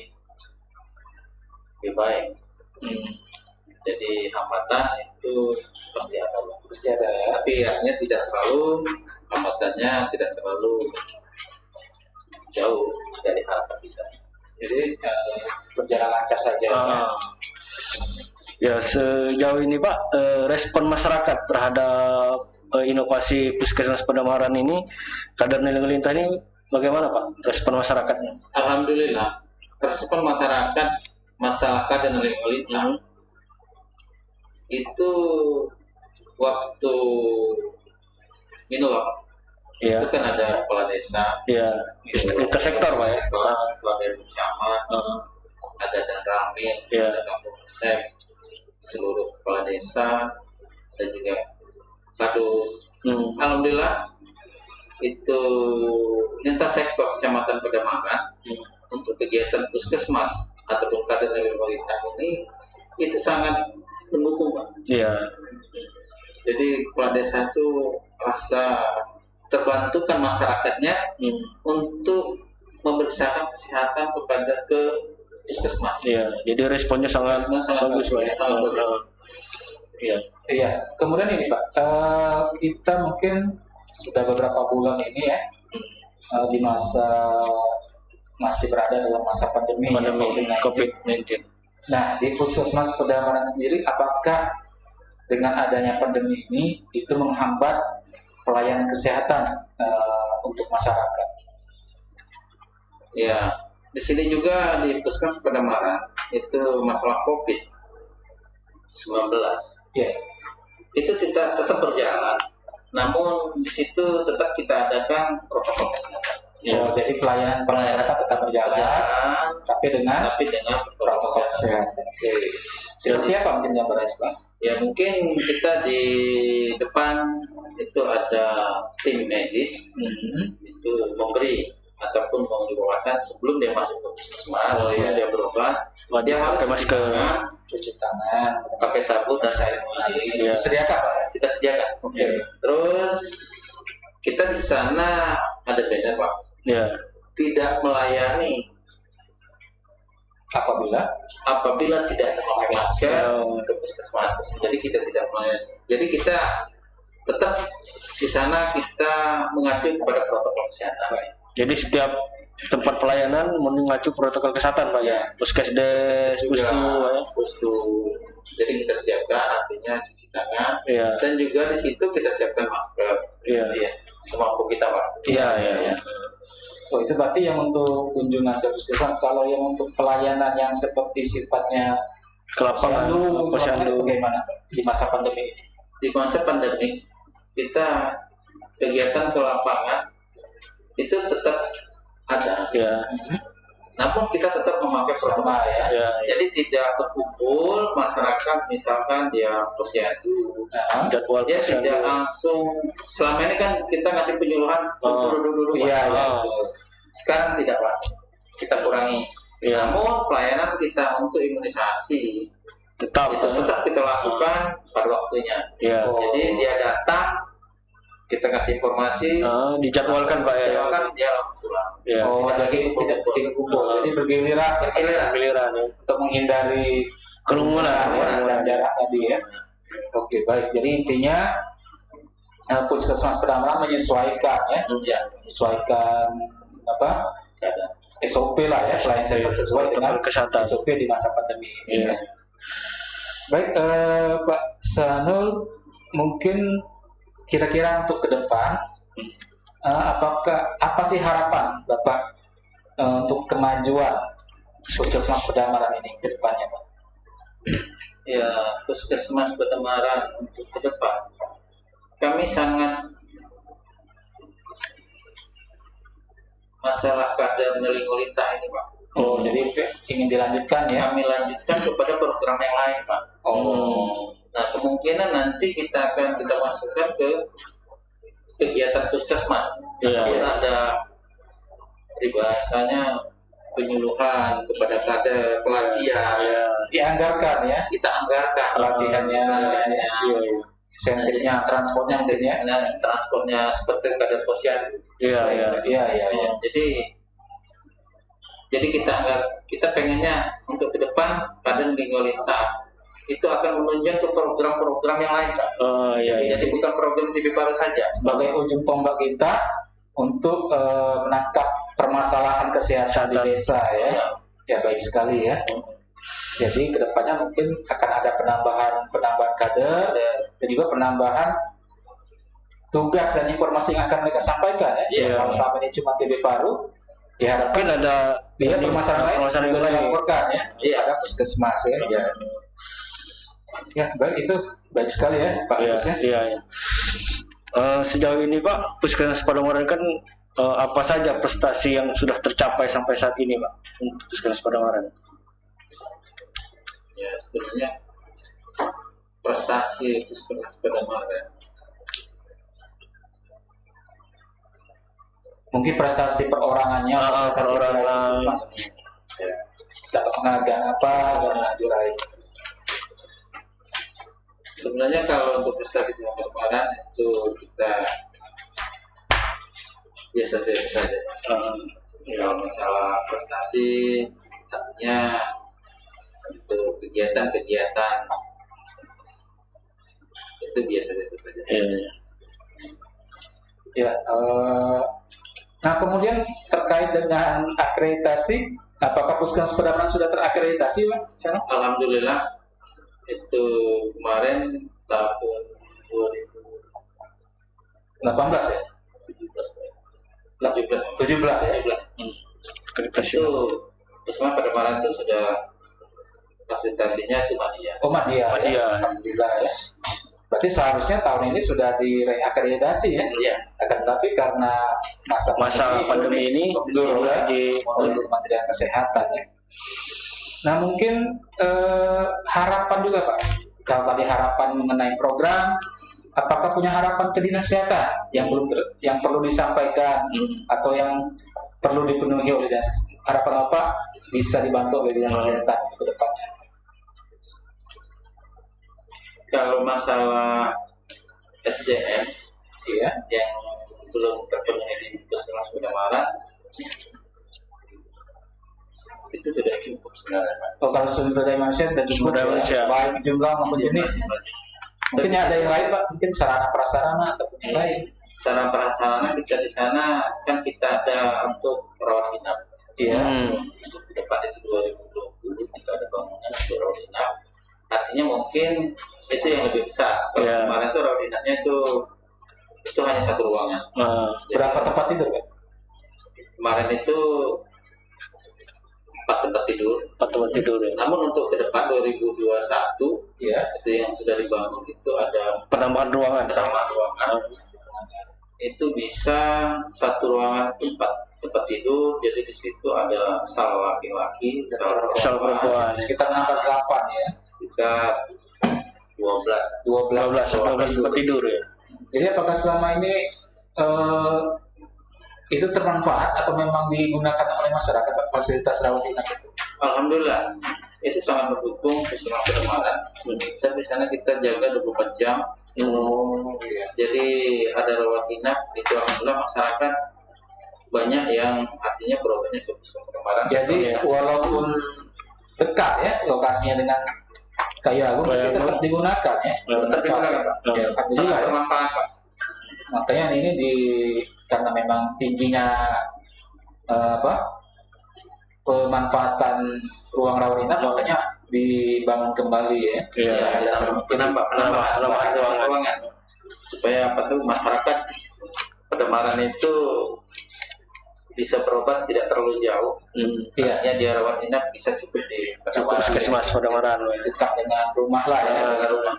baik. Jadi hambatan itu pasti ada, Pak. Pasti ada ya. Tapi artinya tidak terlalu, hambatannya tidak terlalu jauh dari harapan kita. Jadi berjalan lancar saja. Ya, sejauh ini Pak, respon masyarakat terhadap inovasi Puskesmas Pedamaran ini, Kader Lingolita ini bagaimana Pak respon masyarakatnya? Alhamdulillah, respon masyarakat masalah Kader Lingolita itu waktu ini loh, Iya. itu kan ada kepala desa, Iya, intersektor Pak ya. keluarga bersama, ada dan ramil, Iya. ada kampung resep, seluruh kepala desa, dan juga kadus. Alhamdulillah itu lintas sektor Kecamatan Pedamaran untuk kegiatan puskesmas ataupun Kader Lingolita ini itu sangat mendukung, Pak. Iya. Jadi kepala desa itu rasa terbantukan masyarakatnya untuk memeriksakan kesehatan kepada ke puskesmas. Iya, jadi responnya sangat bagus Pak ya. Sangat bagus. Iya. Iya. Kemudian ini Pak, kita mungkin sudah beberapa bulan ini ya di masa masih berada dalam masa pandemi COVID-19. Nah, di Puskesmas Pedamaran sendiri, apakah dengan adanya pandemi ini itu menghambat pelayanan kesehatan untuk masyarakat? Ya, di sini juga di Puskesmas Pedamaran itu masalah COVID-19. Ya. Itu tetap berjalan. Namun di situ tetap kita adakan protokol kesehatan. Oh, jadi pelayanan masyarakat tetap berjalan, tapi dengan tapi dengan protokol kesehatan. Oke. Seperti apa mungkin gambarannya, Pak? Ya mungkin kita di depan itu ada tim medis itu memberi ataupun memberi wawasan sebelum dia masuk ke puskesmas, dia berobat, dia harus pakai masker, Cuci tangan, pakai sabun dan air mengalir. Iya. sediakan Pak. Kita sediakan. Oke. Terus kita di sana ada banner Pak, ya, tidak melayani apabila tidak memakai masker ke puskesmas. Jadi kita tidak melayani. Jadi kita tetap di sana kita mengacu kepada protokol kesehatan. jadi setiap tempat pelayanan mengacu protokol kesehatan Pak ya, puskesdes, Pustu. Jadi kita siapkan artinya cuci tangan Iya. dan juga di situ kita siapkan masker. Iya. Semampu kita Pak. Iya. Oh, itu berarti yang untuk kunjungan ke puskesmas. Kalau yang untuk pelayanan yang seperti sifatnya Ke lapangan, posyandu bagaimana Pak di masa pandemi ini? Di masa pandemi kita kegiatan ke lapangan itu tetap ada. Ya. Namun kita tetap memakai protokol. Sama ya. Ya. Jadi tidak berkumpul masyarakat misalkan dia posyandu. Nah, Jadwal Dia posyandu. tidak langsung, selama ini kan kita ngasih penyuluhan dulu iya, Pak. iya. Oh. Sekarang tidak Pak, kita kurangi. Iya. Namun pelayanan kita untuk imunisasi Tetap. itu tetap kita lakukan pada waktunya. Ya. Oh. Jadi dia datang, kita kasih informasi, Dijadwalkan Pak ya. jadwalkan dia langsung pulang. Ya. Oh, jadi tidak kumpul. Jadi bergiliran Giliran ya. untuk menghindari Kerumunan. dan jarak tadi ya. Oke, baik. Jadi intinya puskesmas Pedameran menyesuaikan ya, Ya. menyesuaikan apa SOP lah ya, pelayanan sesuai dengan Protokol kesehatan. SOP di masa pandemi ini. Iya. Ya. Baik, Pak Sanul, mungkin kira-kira untuk ke depan, apa sih harapan Bapak untuk kemajuan puskesmas Pedameran ini ke depannya, Pak? Ya, puskesmas Pedameran untuk ke depan, kami sangat masalah kader Nelingolita ini Pak. Oh, jadi ingin dilanjutkan ya? Kami lanjutkan kepada program yang lain Pak. Oh, Nah, kemungkinan nanti kita masukkan ke kegiatan puskesmas. Iya. Namun ada bahasanya penyuluhan kepada kader, pelatihan. dianggarkan ya Kita anggarkan pelatihannya, pelatihannya. sentrnya, transportnya mungkin ya? Nah, transportnya seperti kader posyandu. Iya. Iya. Jadi kita pengennya untuk ke depan kader Nelingolita itu akan menunjang ke program-program yang lain Pak. Iya. Jadi bukan program TV Baru saja. Sebagai ujung tombak kita untuk menangkap permasalahan kesehatan di desa ya. Ya baik sekali ya. Jadi kedepannya mungkin akan ada penambahan kader dan juga penambahan tugas dan informasi yang akan mereka sampaikan ya. Iya. Kalau selama ini cuma TV Baru, diharapkan Mungkin ada permasalahan lain juga dilaporkan ya. Iya. Ada puskesmas ya. Ya baik, itu baik sekali ya Pak Agus ya. Iya. Sejauh ini Pak, puskesmas Pedameran kan apa saja prestasi yang sudah tercapai sampai saat ini Pak untuk puskesmas Pedameran? Ya sebenarnya prestasi puskesmas Pedameran Mungkin prestasi perorangannya, prestasi perorangan. puskesmas. Ya. Dapat penghargaan apa yang pernah diraih? sebenarnya kalau untuk prestasi Pedameran itu kita biasa-biasa saja. Kalau masalah prestasi artinya itu kegiatan-kegiatan itu biasa-biasa saja. Ya. Nah kemudian terkait dengan akreditasi, apakah puskesmas Pedameran sudah terakreditasi Pak? Sana? Alhamdulillah itu kemarin tahun 18 ya? 17 ya? 2017 Akreditasi. itu puskesmas Pedameran itu sudah akreditasinya itu Madya. Oh Madya. Madya. Ya? Alhamdulillah ya. Berarti seharusnya tahun ini sudah direakreditasi ya? Iya. Akan tetapi karena Masa pandemi ini mundur ya, di oleh Kementerian Kesehatan ya. Nah mungkin harapan juga Pak kalau tadi harapan mengenai program, apakah punya harapan ke dinas kesehatan yang yang perlu disampaikan atau yang perlu dipenuhi oleh dinas? Harapan apa bisa dibantu oleh dinas kesehatan ke depannya? Kalau masalah SDM Iya. yang belum terpenuhi di Puskesmas Pademangan itu sudah cukup sebenarnya, Pak. Oh, kalau sumber daya manusia sudah cukup, Sumber daya manusia. baik jumlah maupun jenis. Mungkin ada yang lain, Pak, mungkin sarana prasarana ataupun yang lain. Sarana prasarana kita di sana kan kita ada untuk rawat inap. Iya. Untuk ke depan itu 2020 kita ada bangunan untuk rawat inap. Artinya mungkin itu yang lebih besar. Kalau Iya. kemarin tuh rawat inapnya itu hanya satu ruangan. Jadi, Berapa tempat tidur, Pak? kemarin itu 4 tempat tidur. 4 tempat tidur ya. Namun untuk ke depan 2021 Iya. itu yang sudah dibangun itu ada Penambahan ruangan. penambahan ruangan. Itu bisa satu ruangan itu 4 tempat tidur. Jadi di situ ada sal laki-laki, Sal perempuan. Sekitar nambah 8 ya. Sekitar 12. 12 tempat tidur ya. Jadi apakah selama ini itu termanfaat atau memang digunakan oleh masyarakat, Pak, fasilitas rawat inap itu? Alhamdulillah itu sangat mendukung Puskesmas Pademangan. Sampai sana kita jaga 24 jam. Jadi ada rawat inap itu alhamdulillah masyarakat banyak yang artinya berobatnya ke Puskesmas Pademangan. Jadi walaupun dekat ya lokasinya dengan Kayu Agung, tapi tetap digunakan ya. tetap digunakan, Pak. Ya, Sangat alhamdulillah ya. bermanfaat, Pak. Makanya ini karena memang tingginya pemanfaatan ruang rawat inap, makanya dibangun kembali ya. Iya. Ada Penambahan ruangan. ruangan supaya apa tuh masyarakat Pademangan itu bisa berobat tidak terlalu jauh. Iya, Ya dia rawat inap bisa cukup di Pademangan. Puskesmas Pademangan ya. dekat dengan rumah lah ya. Dengan rumah.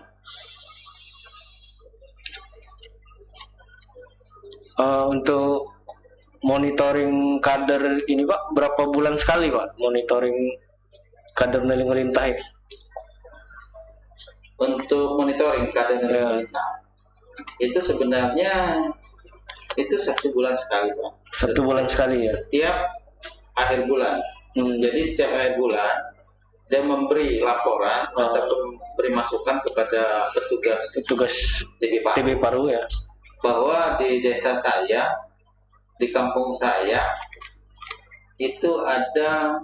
Untuk monitoring kader ini Pak, berapa bulan sekali Pak monitoring kader Nelingolintah ini? Untuk monitoring keadaan kita itu sebenarnya itu 1 bulan sekali, Pak. 1 bulan sekali ya. Setiap akhir bulan. Jadi setiap akhir bulan dia memberi laporan ataupun beri masukan kepada petugas TB Paru TB Paru ya. bahwa di desa saya, di kampung saya itu ada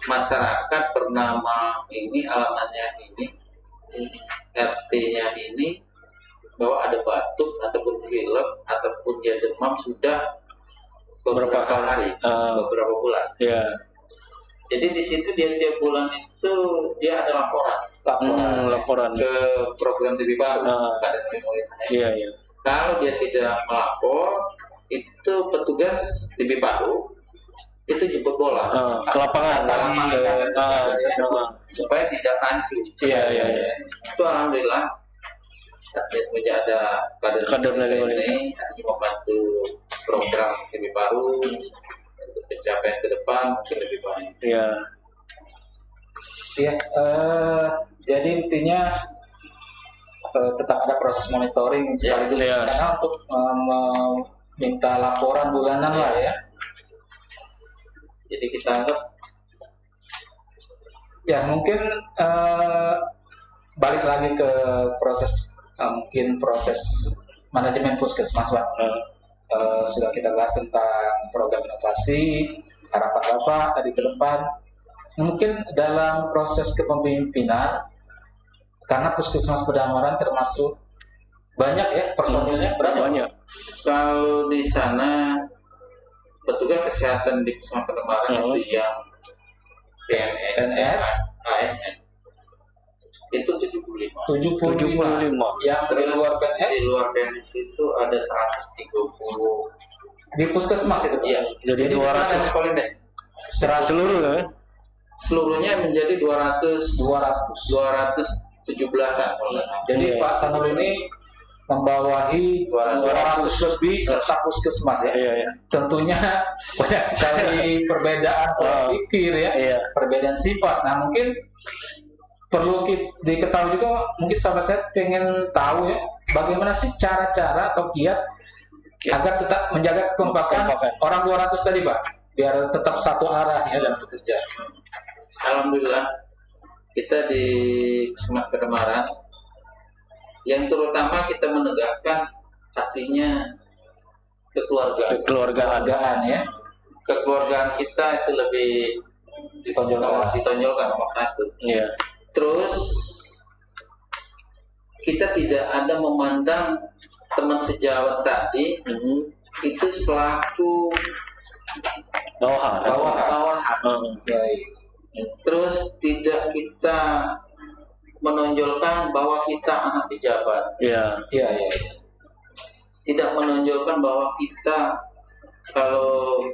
masyarakat bernama ini, alamatnya ini, RT-nya ini, bahwa ada batuk ataupun pilek ataupun dia demam sudah beberapa hari, beberapa bulan. Ya. Jadi di situ dia tiap bulan itu dia ada laporan Laporan. ke program TB Paru. Iya iya. Kalau dia tidak melapor, itu petugas TB Paru itu jemput bola Ke lapangan. supaya tidak rancu. Iya. Itu alhamdulillah. Semenjak ada Kader Nelingolintah ini membantu program TB Paru untuk pencapaian ke depan mungkin lebih baik. Iya. Iya, jadi intinya tetap ada proses monitoring sekaligus Iya. karena untuk meminta laporan bulanan lah ya. Jadi kita anggap Ya mungkin balik lagi ke proses mungkin proses manajemen puskesmas, Pak. Sudah kita bahas tentang program inovasi, harapan Bapak tadi ke depan. Mungkin dalam proses kepemimpinan, karena puskesmas Pademangan termasuk banyak ya personilnya, berapa? Banyak. kalau di sana petugas kesehatan di Puskesmas Pademangan itu yang PNS, ASN itu 75. 75. Yang di luar PNS, Di luar PNS itu ada 130. di puskesmas itu, Pak? Iya. Jadi 200 Polindes. seluruh ya. Seluruhnya menjadi 217-an 200. kalau nggak salah. Jadi Iya. Pak Sanul ini membawahi 200 lebih serta puskesmas ya. Iya. Tentunya banyak sekali perbedaan pola pikir ya, Iya. perbedaan sifat. Nah mungkin perlu diketahui juga, mungkin sahabat saya pengen tahu ya, bagaimana sih cara-cara atau kiat agar tetap menjaga kekompakan orang 200 tadi Pak, biar tetap satu arah ya dalam bekerja. Alhamdulillah kita di Puskesmas Kademaran yang terutama kita menegakkan artinya kekeluargaan ya. Kekeluargaan kita itu lebih ditonjolkan nomor satu. Iya. Terus kita tidak ada memandang teman sejawat tadi itu selaku bawahan. Baik. Terus tidak kita menonjolkan bahwa kita anak pejabat. Iya. Iya. Tidak menonjolkan bahwa kita kalau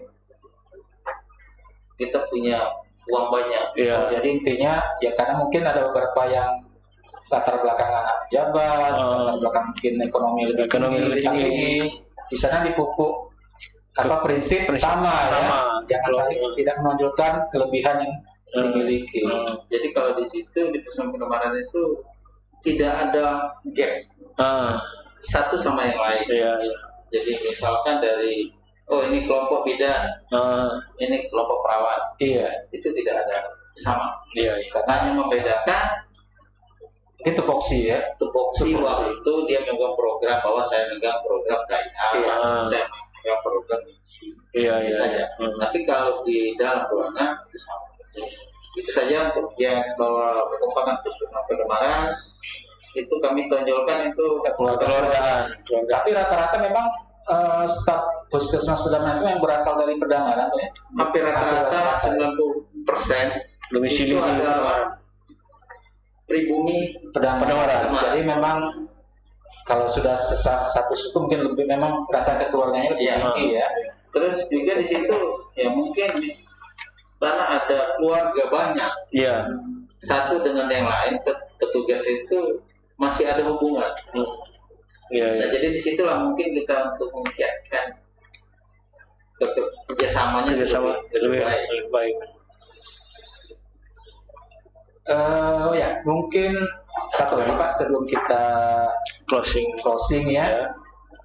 kita punya uang banyak. Iya. Jadi intinya ya karena mungkin ada beberapa yang latar belakang anak pejabat, latar belakang mungkin ekonomi lebih tinggi. Di sana dipupuk prinsip sama. Ya? Jangan saling tidak menonjolkan kelebihan yang dimiliki. Jadi kalau di situ di Puskesmas Kademaran itu tidak ada gap satu sama yang lain. Iya. Jadi misalkan dari ini kelompok bidan, ini kelompok perawat. Iya. Itu tidak ada sama. Iya. Karena yang membedakan itu tupoksi ya. Tupoksi waktu dia memegang program bahwa saya memegang program KIA, saya memegang program ini saja. Tapi kalau di dalam ruangan itu sama. Itu saja untuk yang bahwa perkembangan Puskesmas Kademaran itu kami tonjolkan itu kekeluargaan. Tapi rata-rata memang staf Puskesmas Kademaran itu yang berasal dari Kademaran ya. Hampir rata-rata 90% domisili itu adalah pribumi Kademaran. Jadi memang kalau sudah satu suku mungkin lebih memang rasa kekeluarganya lebih tinggi ya. Terus juga di situ ya mungkin di sana ada keluarga banyak. Iya. Satu dengan yang lain petugas itu masih ada hubungan. Iya. Nah, jadi disitulah mungkin kita untuk mengikat kerjasamanya lebih baik. Mungkin satu lagi Pak sebelum kita closing ya.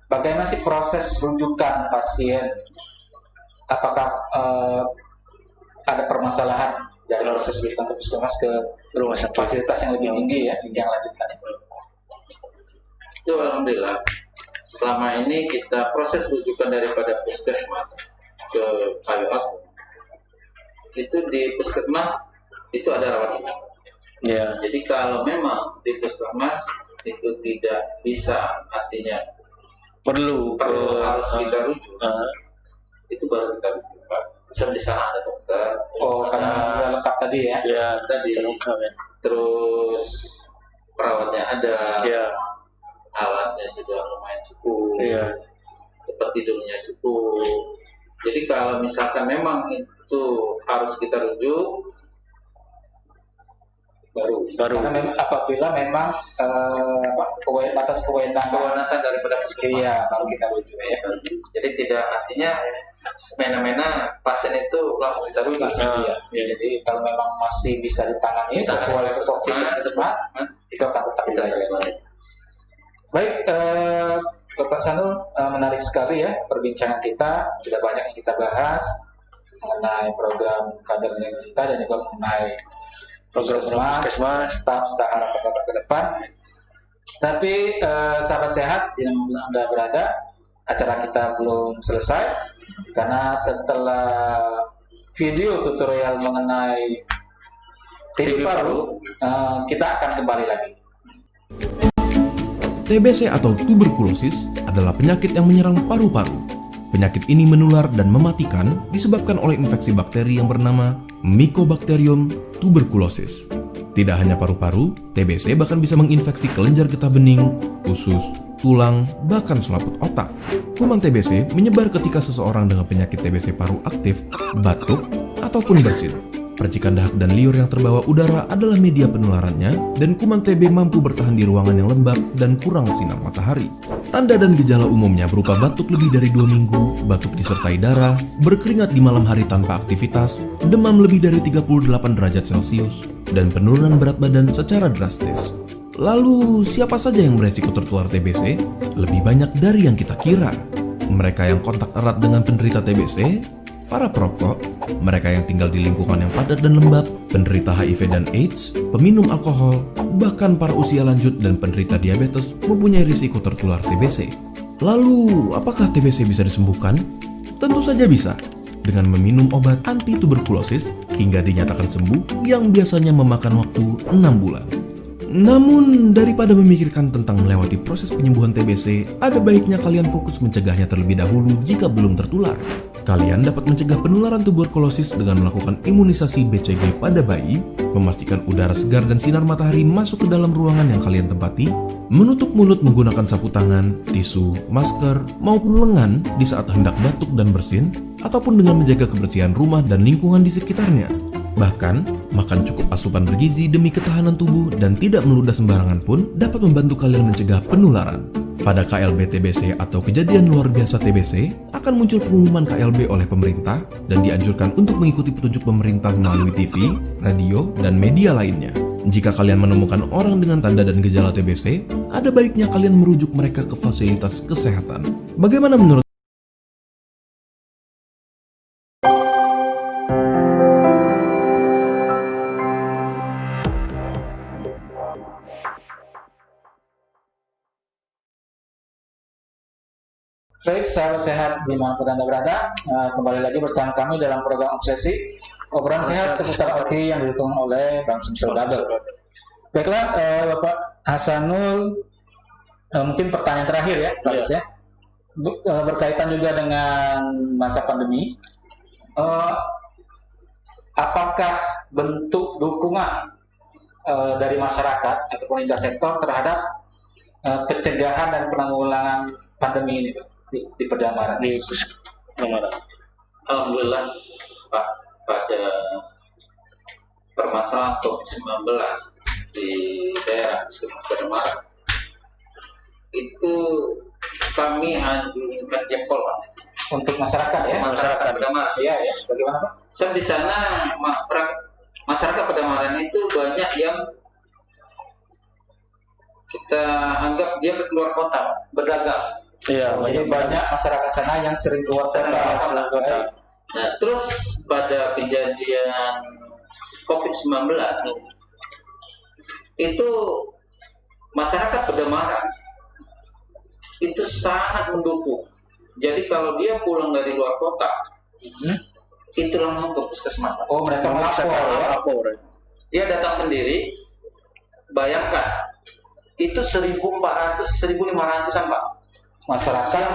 Bagaimana sih proses rujukan pasien? Apakah ada permasalahan dari proses rujukan ke puskesmas ke rumah sakit fasilitas yang lebih tinggi ya, yang lanjutan? Itu alhamdulillah selama ini kita proses rujukan daripada puskesmas ke Kayu Agung itu di puskesmas itu ada rawat inap. Ya. Jadi kalau memang di puskesmas itu tidak bisa, artinya perlu harus kita rujuk, itu baru kita rujuk. Di sana ada dokter. Karena bisa lengkap tadi ya. Ya. Tadi lengkap ya. Terus perawatnya ada. Ya. Alatnya sudah lumayan cukup. Iya. Tempat tidurnya cukup. Jadi kalau misalkan memang itu harus kita rujuk, baru. Karena apabila memang batas kewenangan daripada puskesmas, iya, baru kita rujuk ya. Jadi tidak artinya semena-mena pasien itu langsung kita rujuk. Ya. Jadi kalau memang masih bisa ditangani sesuai tupoksi puskesmas, itu akan tetap dilayani. Baik, Bapak Sanul, menarik sekali ya perbincangan kita. Sudah banyak yang kita bahas mengenai program kader kita dan juga mengenai puskesmas, staf harapan Bapak ke depan. Tapi sahabat sehat, di mana Anda berada, acara kita belum selesai karena setelah video tutorial mengenai TB paru, kita akan kembali lagi. TBC atau tuberkulosis adalah penyakit yang menyerang paru-paru. Penyakit ini menular dan mematikan disebabkan oleh infeksi bakteri yang bernama Mycobacterium tuberculosis. Tidak hanya paru-paru, TBC bahkan bisa menginfeksi kelenjar getah bening, usus, tulang, bahkan selaput otak. Kuman TBC menyebar ketika seseorang dengan penyakit TBC paru aktif, batuk, ataupun bersin. Percikan dahak dan liur yang terbawa udara adalah media penularannya, dan kuman TB mampu bertahan di ruangan yang lembab dan kurang sinar matahari. Tanda dan gejala umumnya berupa batuk lebih dari 2 minggu, batuk disertai darah, berkeringat di malam hari tanpa aktivitas, demam lebih dari 38 derajat Celcius, dan penurunan berat badan secara drastis. Lalu, siapa saja yang beresiko tertular TBC? Lebih banyak dari yang kita kira. Mereka yang kontak erat dengan penderita TBC, para perokok, mereka yang tinggal di lingkungan yang padat dan lembab, penderita HIV dan AIDS, peminum alkohol, bahkan para usia lanjut dan penderita diabetes mempunyai risiko tertular TBC. Lalu, apakah TBC bisa disembuhkan? Tentu saja bisa, dengan meminum obat anti tuberkulosis hingga dinyatakan sembuh yang biasanya memakan waktu 6 bulan. Namun, daripada memikirkan tentang melewati proses penyembuhan TBC, ada baiknya kalian fokus mencegahnya terlebih dahulu jika belum tertular. Kalian dapat mencegah penularan tuberkulosis dengan melakukan imunisasi BCG pada bayi, memastikan udara segar dan sinar matahari masuk ke dalam ruangan yang kalian tempati, menutup mulut menggunakan sapu tangan, tisu, masker, maupun lengan di saat hendak batuk dan bersin, ataupun dengan menjaga kebersihan rumah dan lingkungan di sekitarnya. Bahkan, makan cukup asupan bergizi demi ketahanan tubuh dan tidak meludah sembarangan pun dapat membantu kalian mencegah penularan. Pada KLB TBC atau kejadian luar biasa TBC, akan muncul pengumuman KLB oleh pemerintah dan dianjurkan untuk mengikuti petunjuk pemerintah melalui TV, radio, dan media lainnya. Jika kalian menemukan orang dengan tanda dan gejala TBC, ada baiknya kalian merujuk mereka ke fasilitas kesehatan. Bagaimana menurut Baik, sahabat sehat dimanapun Anda berada, kembali lagi bersama kami dalam program Obsesi, obrolan sehat seputar OT yang didukung oleh Bang Sumsel Babel. Baiklah, Bapak Hasanul, mungkin pertanyaan terakhir ya, ya. Berkaitan juga dengan masa pandemi, apakah bentuk dukungan dari masyarakat ataupun lintas sektor terhadap pencegahan dan penanggulangan pandemi ini, Pak? Di Pedamaran. Alhamdulillah Pak, pada permasalahan COVID-19 di daerah Pedamaran itu kami anjurkan jempol Pak Untuk masyarakat ya? Masyarakat Pedamaran. Iya ya. Bagaimana Pak? Sebab di sana masyarakat Pedamaran itu banyak yang kita anggap dia keluar kota berdagang. Iya, Jadi banyak masyarakat sana yang sering keluar kota. Nah, terus pada kejadian COVID-19 itu masyarakat Pedamaran itu sangat mendukung. Jadi kalau dia pulang dari luar kota, itu langsung ke puskesmas. Oh, mereka melapor ya? Dia datang sendiri. Bayangkan, itu 1.400-1.500an Pak. Masyarakat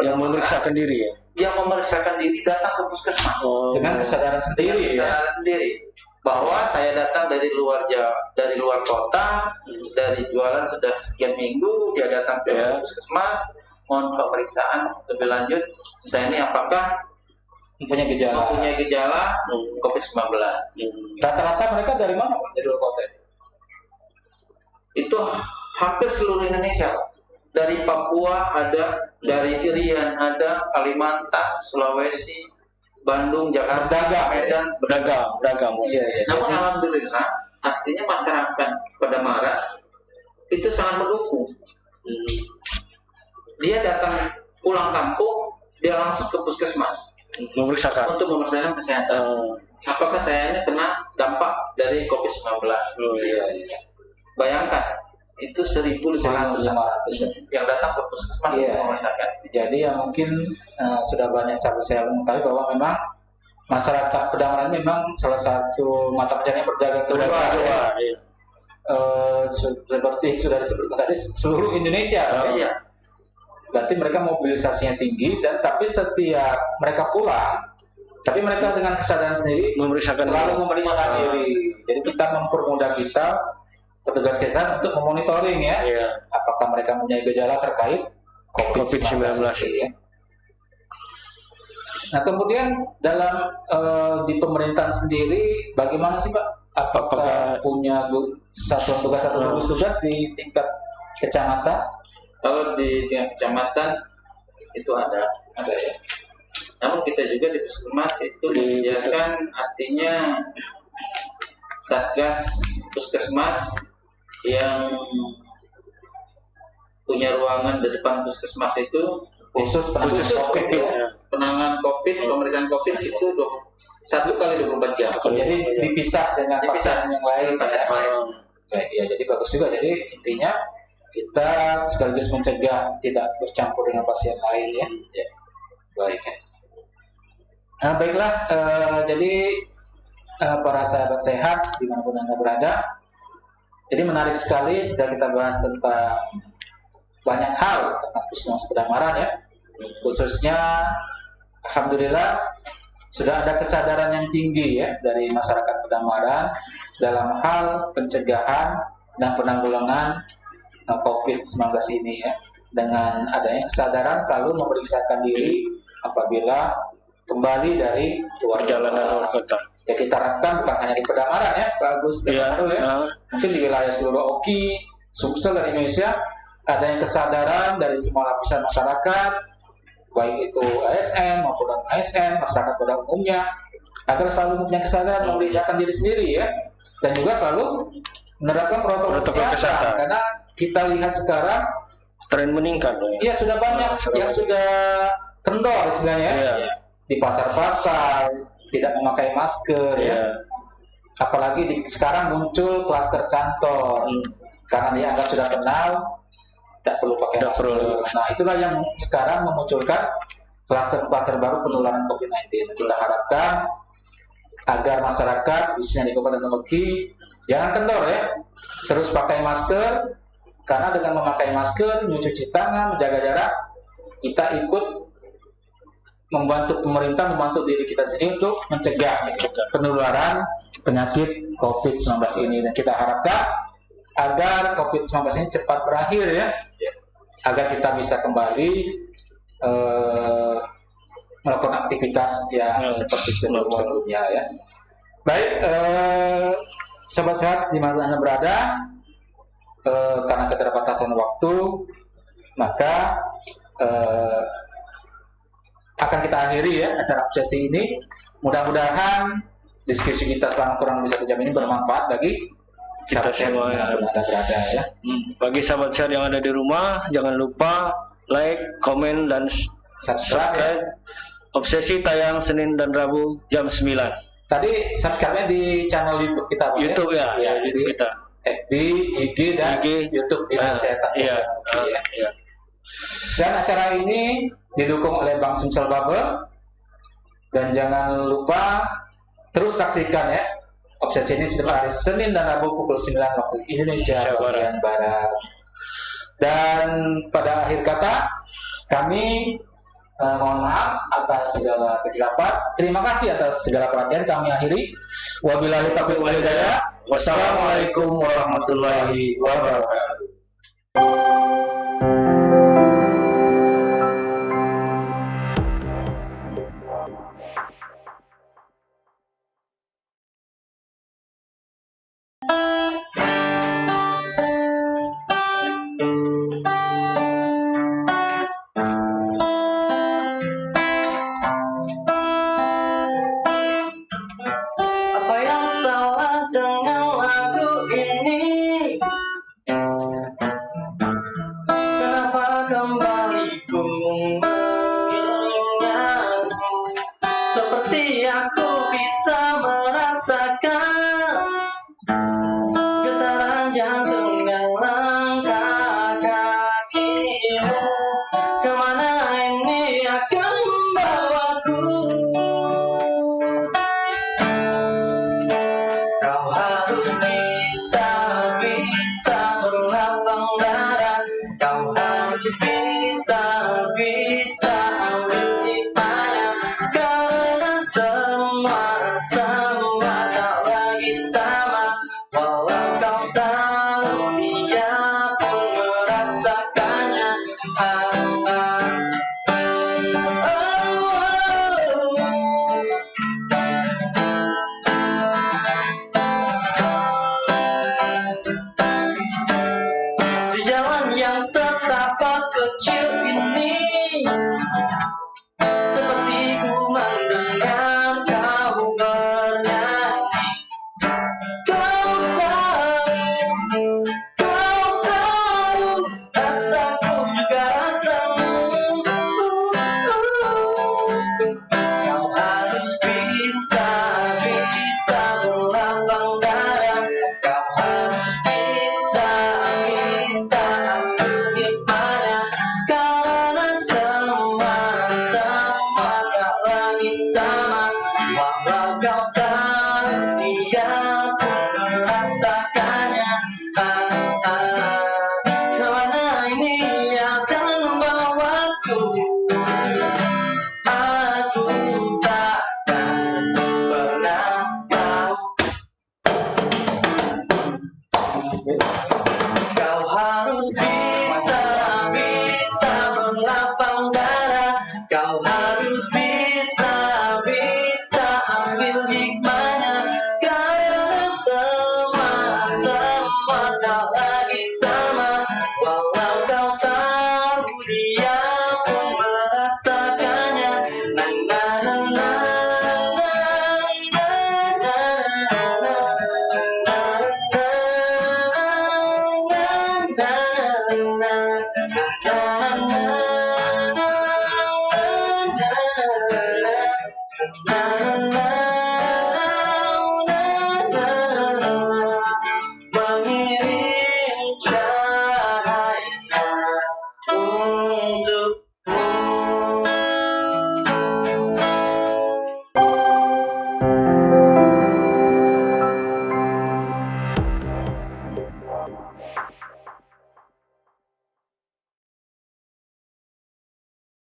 yang memeriksakan diri ya? Yang memeriksakan diri datang ke puskesmas. Dengan kesadaran sendiri sendiri bahwa saya datang dari luar kota, dari jualan sudah sekian minggu, dia datang ke puskesmas, mohon pemeriksaan lebih lanjut. Saya ini apakah mempunyai gejala COVID-19. Rata-rata mereka dari mana Pak? Dari luar kota? Itu hampir seluruh Indonesia Pak. Dari Papua ada, dari Irian ada, Kalimantan, Sulawesi, Bandung, Jakarta, Medan, berdagang. Iya. Namun alhamdulillah, artinya masyarakat Pedamaran itu sangat mendukung. Dia datang pulang kampung, dia langsung ke puskesmas untuk memeriksakan kesehatan. Apakah saya ini kena dampak dari COVID-19? Iya. Bayangkan, itu 1.500 yang datang ke puskesmas untuk memeriksakan. Jadi ya mungkin sudah banyak sahabat saya mengetahui bahwa memang masyarakat Pedamaran memang salah satu mata pencarian berdagang keluar. Seperti sudah disebutkan tadi, seluruh Indonesia. Iya. Berarti mereka mobilisasinya tinggi, dan tapi setiap mereka pulang, tapi mereka dengan kesadaran sendiri selalu memeriksakan diri. Jadi kita mempermudah petugas kesehatan untuk memonitoring ya, apakah mereka mempunyai gejala terkait COVID-19 ya. Nah, kemudian dalam di pemerintahan sendiri bagaimana sih Pak? Apakah punya satuan tugas atau gugus tugas di tingkat kecamatan? Kalau di tingkat kecamatan itu ada ya. Namun kita juga di puskesmas itu menyediakan, artinya satgas puskesmas yang punya ruangan di depan puskesmas itu Khusus COVID ya. penanganan COVID, pemeriksaan COVID itu 1 kali 24 jam. Jadi dipisah dengan pasien yang lain. Pasien lain. Baik, ya, jadi bagus juga. Jadi intinya kita sekaligus mencegah tidak bercampur dengan pasien lain ya. Ya. Baik. Nah, baiklah. Jadi para sahabat sehat dimanapun Anda berada. Jadi menarik sekali sudah kita bahas tentang banyak hal tentang Puskesmas Pedamaran ya. Khususnya alhamdulillah sudah ada kesadaran yang tinggi ya dari masyarakat Pedamaran dalam hal pencegahan dan penanggulangan COVID-19 ini ya. Dengan adanya kesadaran selalu memeriksakan diri apabila kembali dari luar Perjalanan kota. Ya kita harapkan bukan hanya di Pedamaran ya, bagus dan Iya, baru ya. Mungkin di wilayah seluruh Oki, Sumsel dan Indonesia ada yang kesadaran dari semua lapisan masyarakat, baik itu ASN maupun non-ASN, masyarakat pada umumnya, agar selalu punya kesadaran memeriksakan diri sendiri ya, dan juga selalu menerapkan protokol kesehatan. Karena kita lihat sekarang Tren meningkat. ya sudah banyak yang sudah kendor istilahnya ya. Iya. Di pasar-pasar tidak memakai masker ya. Apalagi sekarang muncul klaster kantor karena dianggap sudah kenal, tidak perlu pakai masker. Nah, itulah yang sekarang memunculkan klaster-klaster baru penularan COVID-19. Kita harapkan agar masyarakat, khususnya di Kabupaten Oki, jangan kendor ya, terus pakai masker. Karena dengan memakai masker, mencuci tangan, menjaga jarak, kita ikut membantu pemerintah, membantu diri kita sendiri untuk mencegah penularan penyakit COVID-19 ini. Dan kita harapkan agar COVID-19 ini cepat berakhir ya, agar kita bisa kembali melakukan aktivitas yang seperti sebelumnya ya. Baik, sahabat sehat di mana Anda berada, karena keterbatasan waktu, maka akan kita akhiri ya acara sesi ini. Mudah-mudahan diskusi kita selama kurang lebih 1 jam ini bermanfaat bagi Kita semua yang berada ya. Bagi sahabat sehat yang ada di rumah, jangan lupa like, komen, dan subscribe. Obsesi tayang Senin dan Rabu jam 9. Tadi subscribe-nya di channel YouTube kita, Pak, YouTube ya, jadi kita. FB, IG, dan YouTube di Sehat. Iya. Dan acara ini didukung oleh Bank Sumsel Bubble. Dan jangan lupa terus saksikan ya Obsesi ini setiap hari Senin dan Rabu pukul 9 waktu Indonesia bagian Barat. Dan pada akhir kata kami mohon maaf atas segala kekeliruan. Terima kasih atas segala perhatian. Kami akhiri. Wabillahi taufiq wal hidayah. Wassalamualaikum warahmatullahi wabarakatuh. Apa yang salah dengan lagu ini? Kenapa kembali ku mengingatmu? Seperti aku bisa merasakan getaran jantung dan langkah kakimu. Kemana ini akan membawaku? Kau harus bisa berlapang dada. Kau harus bisa ambil hikmahnya. Karena semua tak lagi sama. Walau kau tahu dia pun merasakannya. Oh, oh, oh. kecil